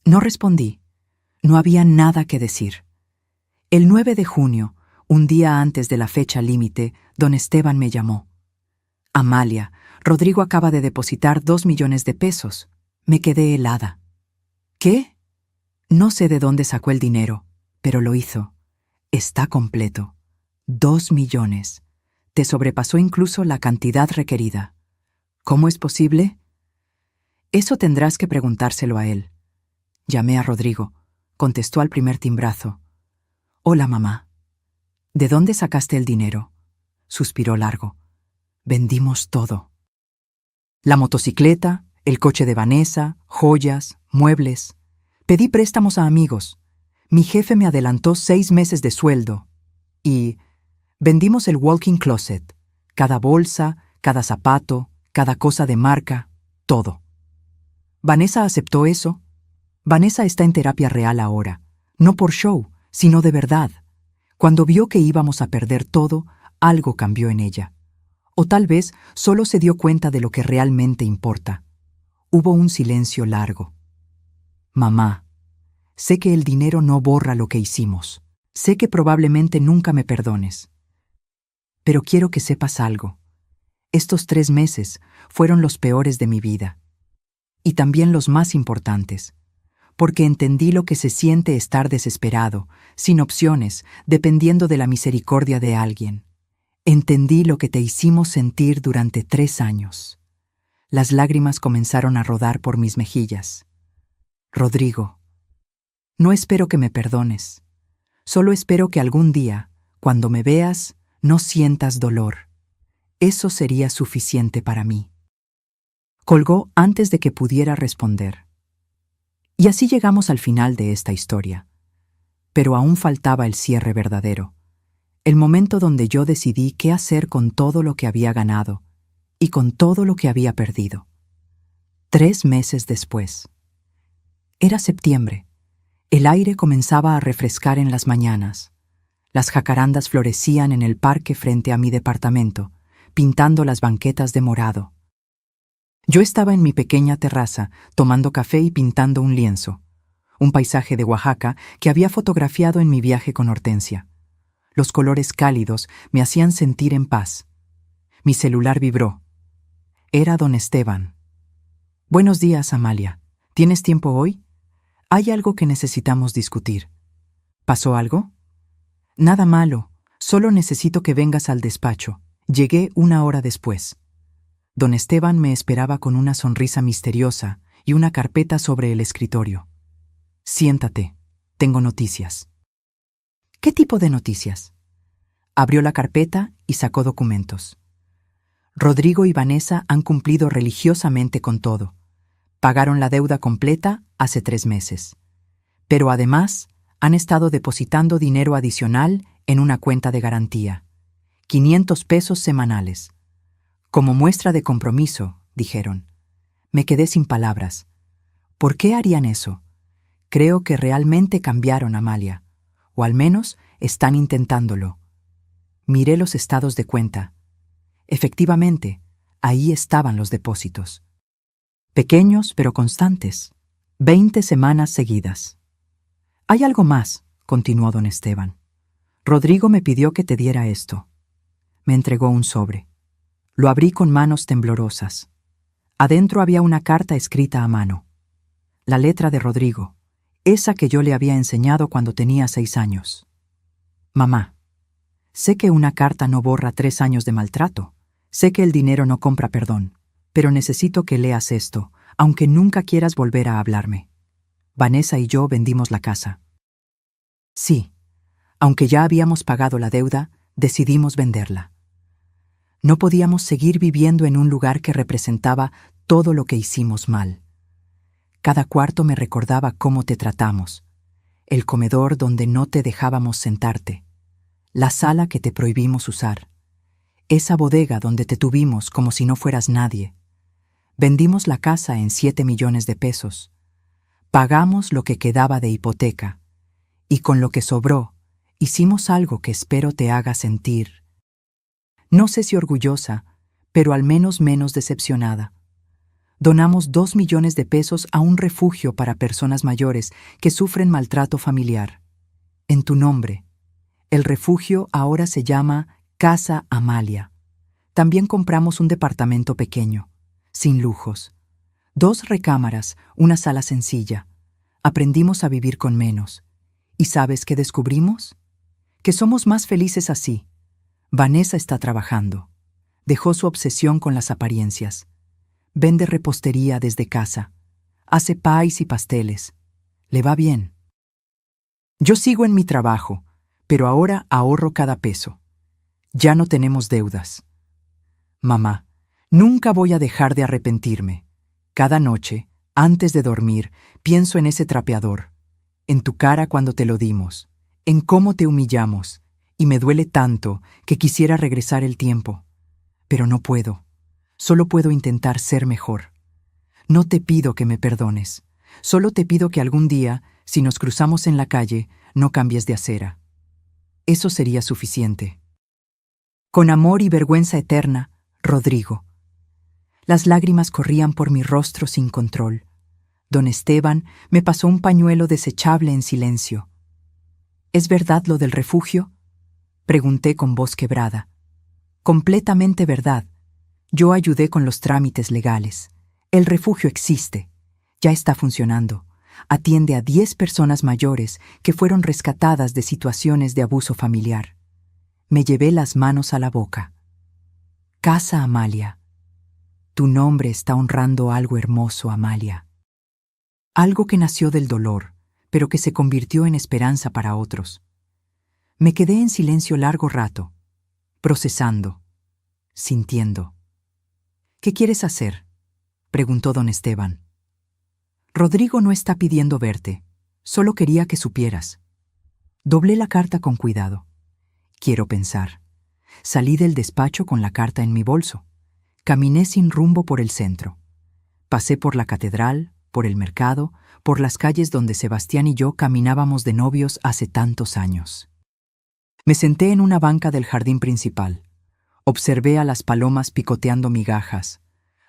No respondí. No había nada que decir. El 9 de junio, un día antes de la fecha límite, don Esteban me llamó. Amalia, Rodrigo acaba de depositar 2 millones de pesos. Me quedé helada. ¿Qué? No sé de dónde sacó el dinero, pero lo hizo. Está completo. 2 millones. Te sobrepasó incluso la cantidad requerida. ¿Cómo es posible? Eso tendrás que preguntárselo a él. Llamé a Rodrigo. Contestó al primer timbrazo. Hola, mamá. ¿De dónde sacaste el dinero? Suspiró largo. Vendimos todo. La motocicleta, el coche de Vanessa, joyas, muebles. Pedí préstamos a amigos. Mi jefe me adelantó 6 meses de sueldo. Y vendimos el walk-in closet. Cada bolsa, cada zapato, cada cosa de marca, todo. Vanessa aceptó eso. Vanessa está en terapia real ahora. No por show, sino de verdad. Cuando vio que íbamos a perder todo, algo cambió en ella. O tal vez solo se dio cuenta de lo que realmente importa. Hubo un silencio largo. Mamá, sé que el dinero no borra lo que hicimos. Sé que probablemente nunca me perdones. Pero quiero que sepas algo. Estos 3 meses fueron los peores de mi vida. Y también los más importantes. Porque entendí lo que se siente estar desesperado, sin opciones, dependiendo de la misericordia de alguien. Entendí lo que te hicimos sentir durante 3 años. Las lágrimas comenzaron a rodar por mis mejillas. Rodrigo, no espero que me perdones. Solo espero que algún día, cuando me veas, no sientas dolor. Eso sería suficiente para mí. Colgó antes de que pudiera responder. Y así llegamos al final de esta historia. Pero aún faltaba el cierre verdadero. El momento donde yo decidí qué hacer con todo lo que había ganado y con todo lo que había perdido. 3 meses después. Era septiembre. El aire comenzaba a refrescar en las mañanas. Las jacarandas florecían en el parque frente a mi departamento, pintando las banquetas de morado. Yo estaba en mi pequeña terraza, tomando café y pintando un lienzo, un paisaje de Oaxaca que había fotografiado en mi viaje con Hortensia. Los colores cálidos me hacían sentir en paz. Mi celular vibró. Era don Esteban. Buenos días, Amalia. ¿Tienes tiempo hoy? Hay algo que necesitamos discutir. ¿Pasó algo? Nada malo, solo necesito que vengas al despacho. Llegué 1 hora después. Don Esteban me esperaba con una sonrisa misteriosa y una carpeta sobre el escritorio. Siéntate, tengo noticias. ¿Qué tipo de noticias? Abrió la carpeta y sacó documentos. Rodrigo y Vanessa han cumplido religiosamente con todo. Pagaron la deuda completa hace 3 meses. Pero además, Han estado depositando dinero adicional en una cuenta de garantía. 500 pesos semanales. Como muestra de compromiso, dijeron. Me quedé sin palabras. ¿Por qué harían eso? Creo que realmente cambiaron, Amalia. O al menos están intentándolo. Miré los estados de cuenta. Efectivamente, ahí estaban los depósitos. Pequeños pero constantes. 20 semanas seguidas. Hay algo más, continuó don Esteban. Rodrigo me pidió que te diera esto. Me entregó un sobre. Lo abrí con manos temblorosas. Adentro había una carta escrita a mano. La letra de Rodrigo, esa que yo le había enseñado cuando tenía 6 años. Mamá, sé que una carta no borra 3 años de maltrato. Sé que el dinero no compra perdón, pero necesito que leas esto, aunque nunca quieras volver a hablarme. Vanessa y yo vendimos la casa. Sí, aunque ya habíamos pagado la deuda, decidimos venderla. No podíamos seguir viviendo en un lugar que representaba todo lo que hicimos mal. Cada cuarto me recordaba cómo te tratamos, el comedor donde no te dejábamos sentarte, la sala que te prohibimos usar, esa bodega donde te tuvimos como si no fueras nadie. Vendimos la casa en 7 millones de pesos. Pagamos lo que quedaba de hipoteca, y con lo que sobró, hicimos algo que espero te haga sentir, no sé si orgullosa, pero al menos menos decepcionada. Donamos 2 millones de pesos a un refugio para personas mayores que sufren maltrato familiar. En tu nombre. El refugio ahora se llama Casa Amalia. También compramos un departamento pequeño, sin lujos. 2 recámaras, una sala sencilla. Aprendimos a vivir con menos. ¿Y sabes qué descubrimos? Que somos más felices así. Vanessa está trabajando. Dejó su obsesión con las apariencias. Vende repostería desde casa. Hace pies y pasteles. Le va bien. Yo sigo en mi trabajo, pero ahora ahorro cada peso. Ya no tenemos deudas. Mamá, nunca voy a dejar de arrepentirme. Cada noche, antes de dormir, pienso en ese trapeador, en tu cara cuando te lo dimos, en cómo te humillamos, y me duele tanto que quisiera regresar el tiempo. Pero no puedo. Solo puedo intentar ser mejor. No te pido que me perdones. Solo te pido que algún día, si nos cruzamos en la calle, no cambies de acera. Eso sería suficiente. Con amor y vergüenza eterna, Rodrigo. Las lágrimas corrían por mi rostro sin control. Don Esteban me pasó un pañuelo desechable en silencio. ¿Es verdad lo del refugio? Pregunté con voz quebrada. Completamente verdad. Yo ayudé con los trámites legales. El refugio existe. Ya está funcionando. Atiende a 10 personas mayores que fueron rescatadas de situaciones de abuso familiar. Me llevé las manos a la boca. Casa Amalia. Tu nombre está honrando algo hermoso, Amalia. Algo que nació del dolor, pero que se convirtió en esperanza para otros. Me quedé en silencio largo rato, procesando, sintiendo. ¿Qué quieres hacer?, preguntó don Esteban. Rodrigo no está pidiendo verte, solo quería que supieras. Doblé la carta con cuidado. Quiero pensar. Salí del despacho con la carta en mi bolso. Caminé sin rumbo por el centro. Pasé por la catedral, por el mercado, por las calles donde Sebastián y yo caminábamos de novios hace tantos años. Me senté en una banca del jardín principal. Observé a las palomas picoteando migajas,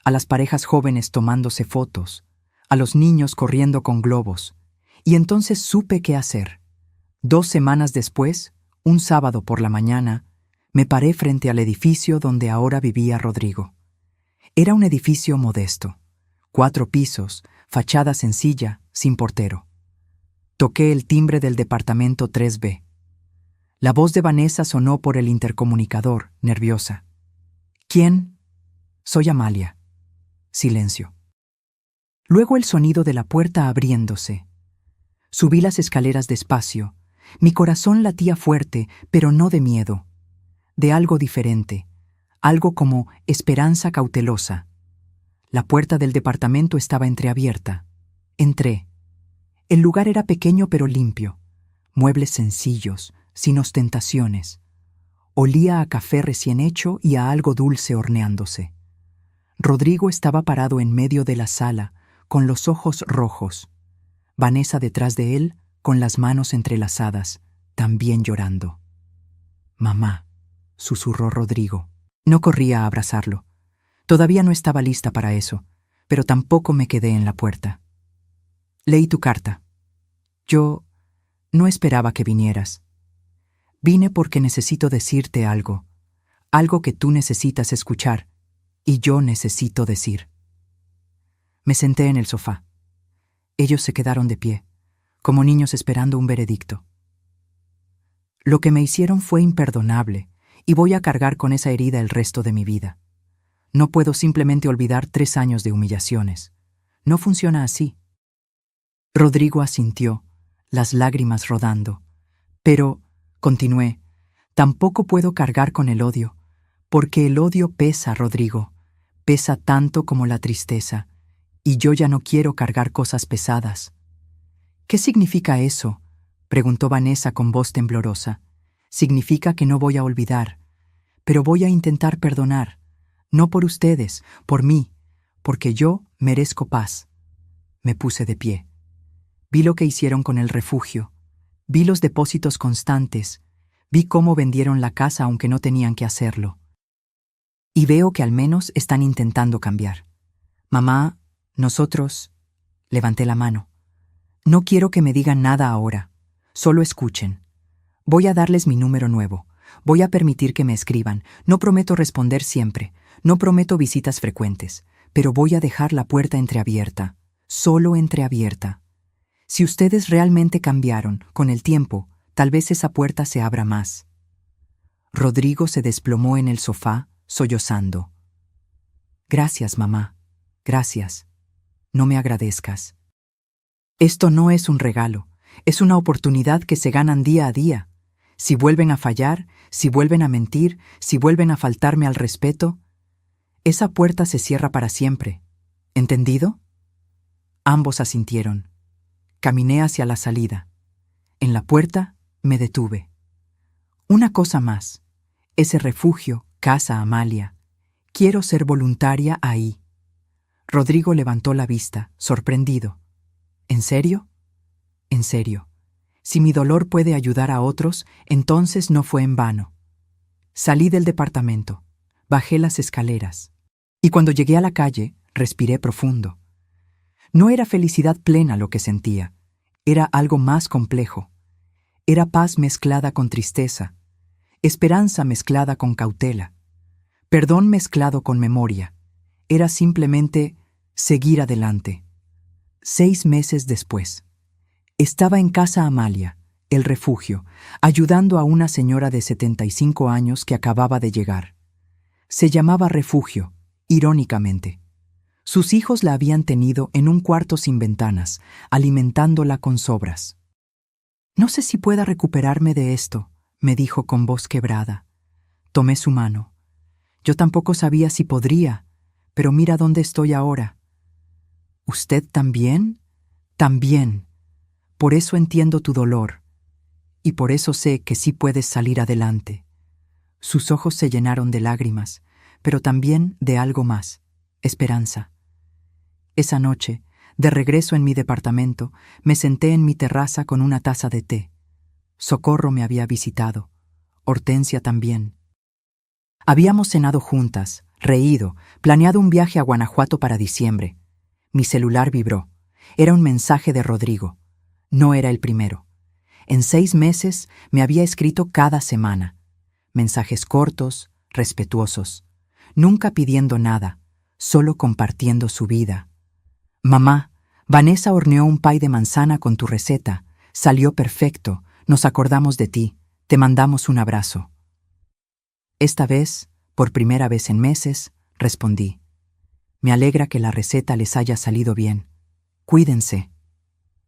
a las parejas jóvenes tomándose fotos, a los niños corriendo con globos, y entonces supe qué hacer. 2 semanas después, un sábado por la mañana, me paré frente al edificio donde ahora vivía Rodrigo. Era un edificio modesto, 4 pisos, fachada sencilla, sin portero. Toqué el timbre del departamento 3B. La voz de Vanessa sonó por el intercomunicador, nerviosa. ¿Quién? Soy Amalia. Silencio. Luego el sonido de la puerta abriéndose. Subí las escaleras despacio. Mi corazón latía fuerte, pero no de miedo. De algo diferente. Algo como esperanza cautelosa. La puerta del departamento estaba entreabierta. Entré. El lugar era pequeño pero limpio. muebles sencillos, sin ostentaciones. Olía a café recién hecho y a algo dulce horneándose. Rodrigo estaba parado en medio de la sala, con los ojos rojos. Vanessa detrás de él, con las manos entrelazadas, también llorando. «Mamá», susurró Rodrigo. No corría a abrazarlo. Todavía no estaba lista para eso, pero tampoco me quedé en la puerta. «Leí tu carta. Yo no esperaba que vinieras. Vine porque necesito decirte algo, algo que tú necesitas escuchar y yo necesito decir». Me senté en el sofá. Ellos se quedaron de pie, como niños esperando un veredicto. «Lo que me hicieron fue imperdonable y voy a cargar con esa herida el resto de mi vida. No puedo simplemente olvidar 3 años de humillaciones. No funciona así». Rodrigo asintió, las lágrimas rodando. «Pero», continué, «tampoco puedo cargar con el odio, porque el odio pesa, Rodrigo, pesa tanto como la tristeza, y yo ya no quiero cargar cosas pesadas». «¿Qué significa eso?», preguntó Vanessa con voz temblorosa. «Significa que no voy a olvidar, pero voy a intentar perdonar, no por ustedes, por mí, porque yo merezco paz». Me puse de pie. Vi lo que hicieron con el refugio, vi los depósitos constantes, vi cómo vendieron la casa aunque no tenían que hacerlo. Y veo que al menos están intentando cambiar. «Mamá, nosotros…», levanté la mano. «No quiero que me digan nada ahora, solo escuchen. Voy a darles mi número nuevo, voy a permitir que me escriban, no prometo responder siempre, no prometo visitas frecuentes, pero voy a dejar la puerta entreabierta, solo entreabierta. Si ustedes realmente cambiaron, con el tiempo, tal vez esa puerta se abra más». Rodrigo se desplomó en el sofá, sollozando. «Gracias, mamá, gracias. No me agradezcas. Esto no es un regalo, es una oportunidad que se ganan día a día. Si vuelven a fallar, si vuelven a mentir, si vuelven a faltarme al respeto, esa puerta se cierra para siempre. ¿Entendido?». Ambos asintieron. Caminé hacia la salida. En la puerta me detuve. «Una cosa más. Ese refugio, Casa Amalia. Quiero ser voluntaria ahí». Rodrigo levantó la vista, sorprendido. «¿En serio?». «En serio. Si mi dolor puede ayudar a otros, entonces no fue en vano». Salí del departamento, bajé las escaleras, y cuando llegué a la calle, respiré profundo. No era felicidad plena lo que sentía, era algo más complejo. Era paz mezclada con tristeza, esperanza mezclada con cautela, perdón mezclado con memoria. Era simplemente seguir adelante. 6 meses después, estaba en Casa Amalia, el refugio, ayudando a una señora de 75 años que acababa de llegar. Se llamaba Refugio, irónicamente. Sus hijos la habían tenido en un cuarto sin ventanas, alimentándola con sobras. «No sé si pueda recuperarme de esto», me dijo con voz quebrada. Tomé su mano. Yo tampoco sabía si podría, pero mira dónde estoy ahora. «¿Usted también?». «También. Por eso entiendo tu dolor. Y por eso sé que sí puedes salir adelante». Sus ojos se llenaron de lágrimas, pero también de algo más, esperanza. Esa noche, de regreso en mi departamento, me senté en mi terraza con una taza de té. Socorro me había visitado, Hortensia también. Habíamos cenado juntas, reído, planeado un viaje a Guanajuato para diciembre. Mi celular vibró. Era un mensaje de Rodrigo. No era el primero. En 6 meses me había escrito cada semana. Mensajes cortos, respetuosos. Nunca pidiendo nada, solo compartiendo su vida. «Mamá, Vanessa horneó un pay de manzana con tu receta. Salió perfecto. Nos acordamos de ti. Te mandamos un abrazo». Esta vez, por primera vez en meses, respondí. «Me alegra que la receta les haya salido bien. Cuídense».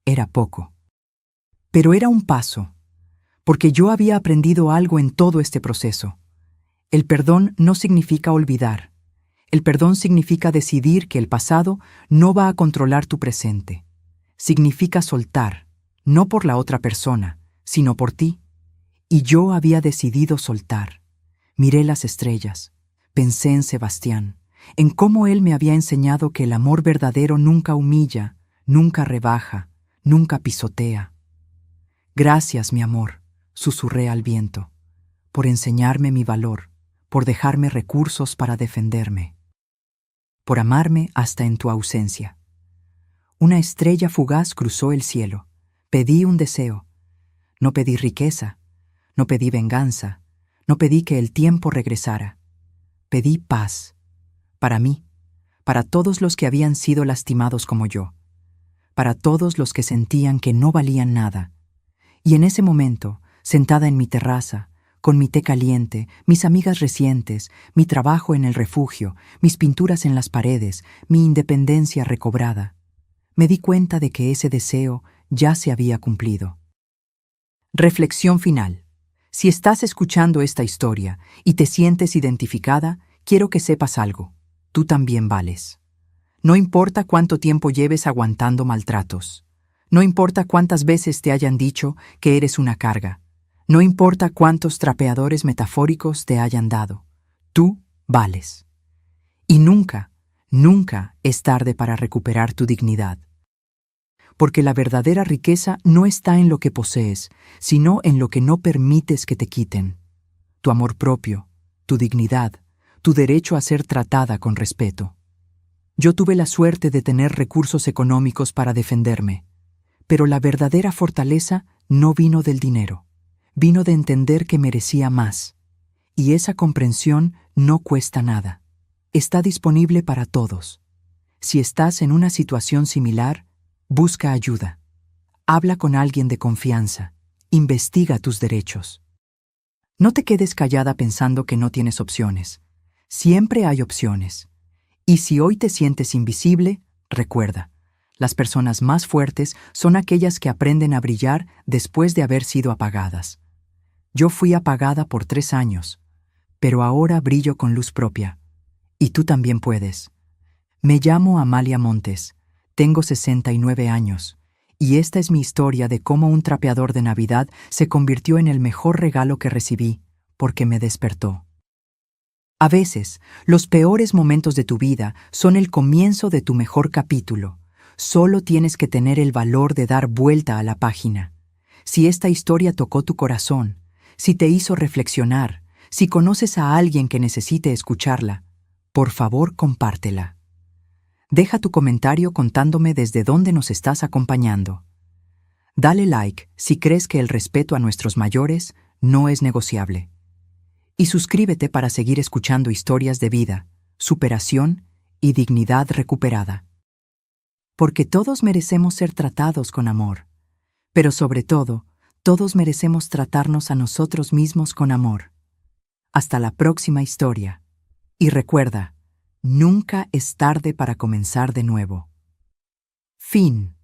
Era poco. Pero era un paso, porque yo había aprendido algo en todo este proceso. El perdón no significa olvidar. El perdón significa decidir que el pasado no va a controlar tu presente. Significa soltar, no por la otra persona, sino por ti. Y yo había decidido soltar. Miré las estrellas, pensé en Sebastián, en cómo él me había enseñado que el amor verdadero nunca humilla, nunca rebaja, nunca pisotea. Gracias, mi amor, susurré al viento, por enseñarme mi valor, por dejarme recursos para defenderme, por amarme hasta en tu ausencia. Una estrella fugaz cruzó el cielo. Pedí un deseo. No pedí riqueza, no pedí venganza, no pedí que el tiempo regresara. Pedí paz, para mí, para todos los que habían sido lastimados como yo, para todos los que sentían que no valían nada. Y en ese momento, sentada en mi terraza, con mi té caliente, mis amigas recientes, mi trabajo en el refugio, mis pinturas en las paredes, mi independencia recobrada, me di cuenta de que ese deseo ya se había cumplido. Reflexión final. Si estás escuchando esta historia y te sientes identificada, quiero que sepas algo. Tú también vales. No importa cuánto tiempo lleves aguantando maltratos. No importa cuántas veces te hayan dicho que eres una carga. No importa cuántos trapeadores metafóricos te hayan dado. Tú vales. Y nunca, nunca es tarde para recuperar tu dignidad. Porque la verdadera riqueza no está en lo que posees, sino en lo que no permites que te quiten. Tu amor propio, tu dignidad, tu derecho a ser tratada con respeto. Yo tuve la suerte de tener recursos económicos para defenderme, pero la verdadera fortaleza no vino del dinero, vino de entender que merecía más. Y esa comprensión no cuesta nada. Está disponible para todos. Si estás en una situación similar, busca ayuda. Habla con alguien de confianza. Investiga tus derechos. No te quedes callada pensando que no tienes opciones. Siempre hay opciones. Y si hoy te sientes invisible, recuerda, las personas más fuertes son aquellas que aprenden a brillar después de haber sido apagadas. Yo fui apagada por 3 años, pero ahora brillo con luz propia. Y tú también puedes. Me llamo Amalia Montes, tengo 69 años, y esta es mi historia de cómo un trapeador de Navidad se convirtió en el mejor regalo que recibí, porque me despertó. A veces, los peores momentos de tu vida son el comienzo de tu mejor capítulo. Solo tienes que tener el valor de dar vuelta a la página. Si esta historia tocó tu corazón, si te hizo reflexionar, si conoces a alguien que necesite escucharla, por favor compártela. Deja tu comentario contándome desde dónde nos estás acompañando. Dale like si crees que el respeto a nuestros mayores no es negociable. Y suscríbete para seguir escuchando historias de vida, superación y dignidad recuperada. Porque todos merecemos ser tratados con amor, pero sobre todo, todos merecemos tratarnos a nosotros mismos con amor. Hasta la próxima historia. Y recuerda, nunca es tarde para comenzar de nuevo. Fin.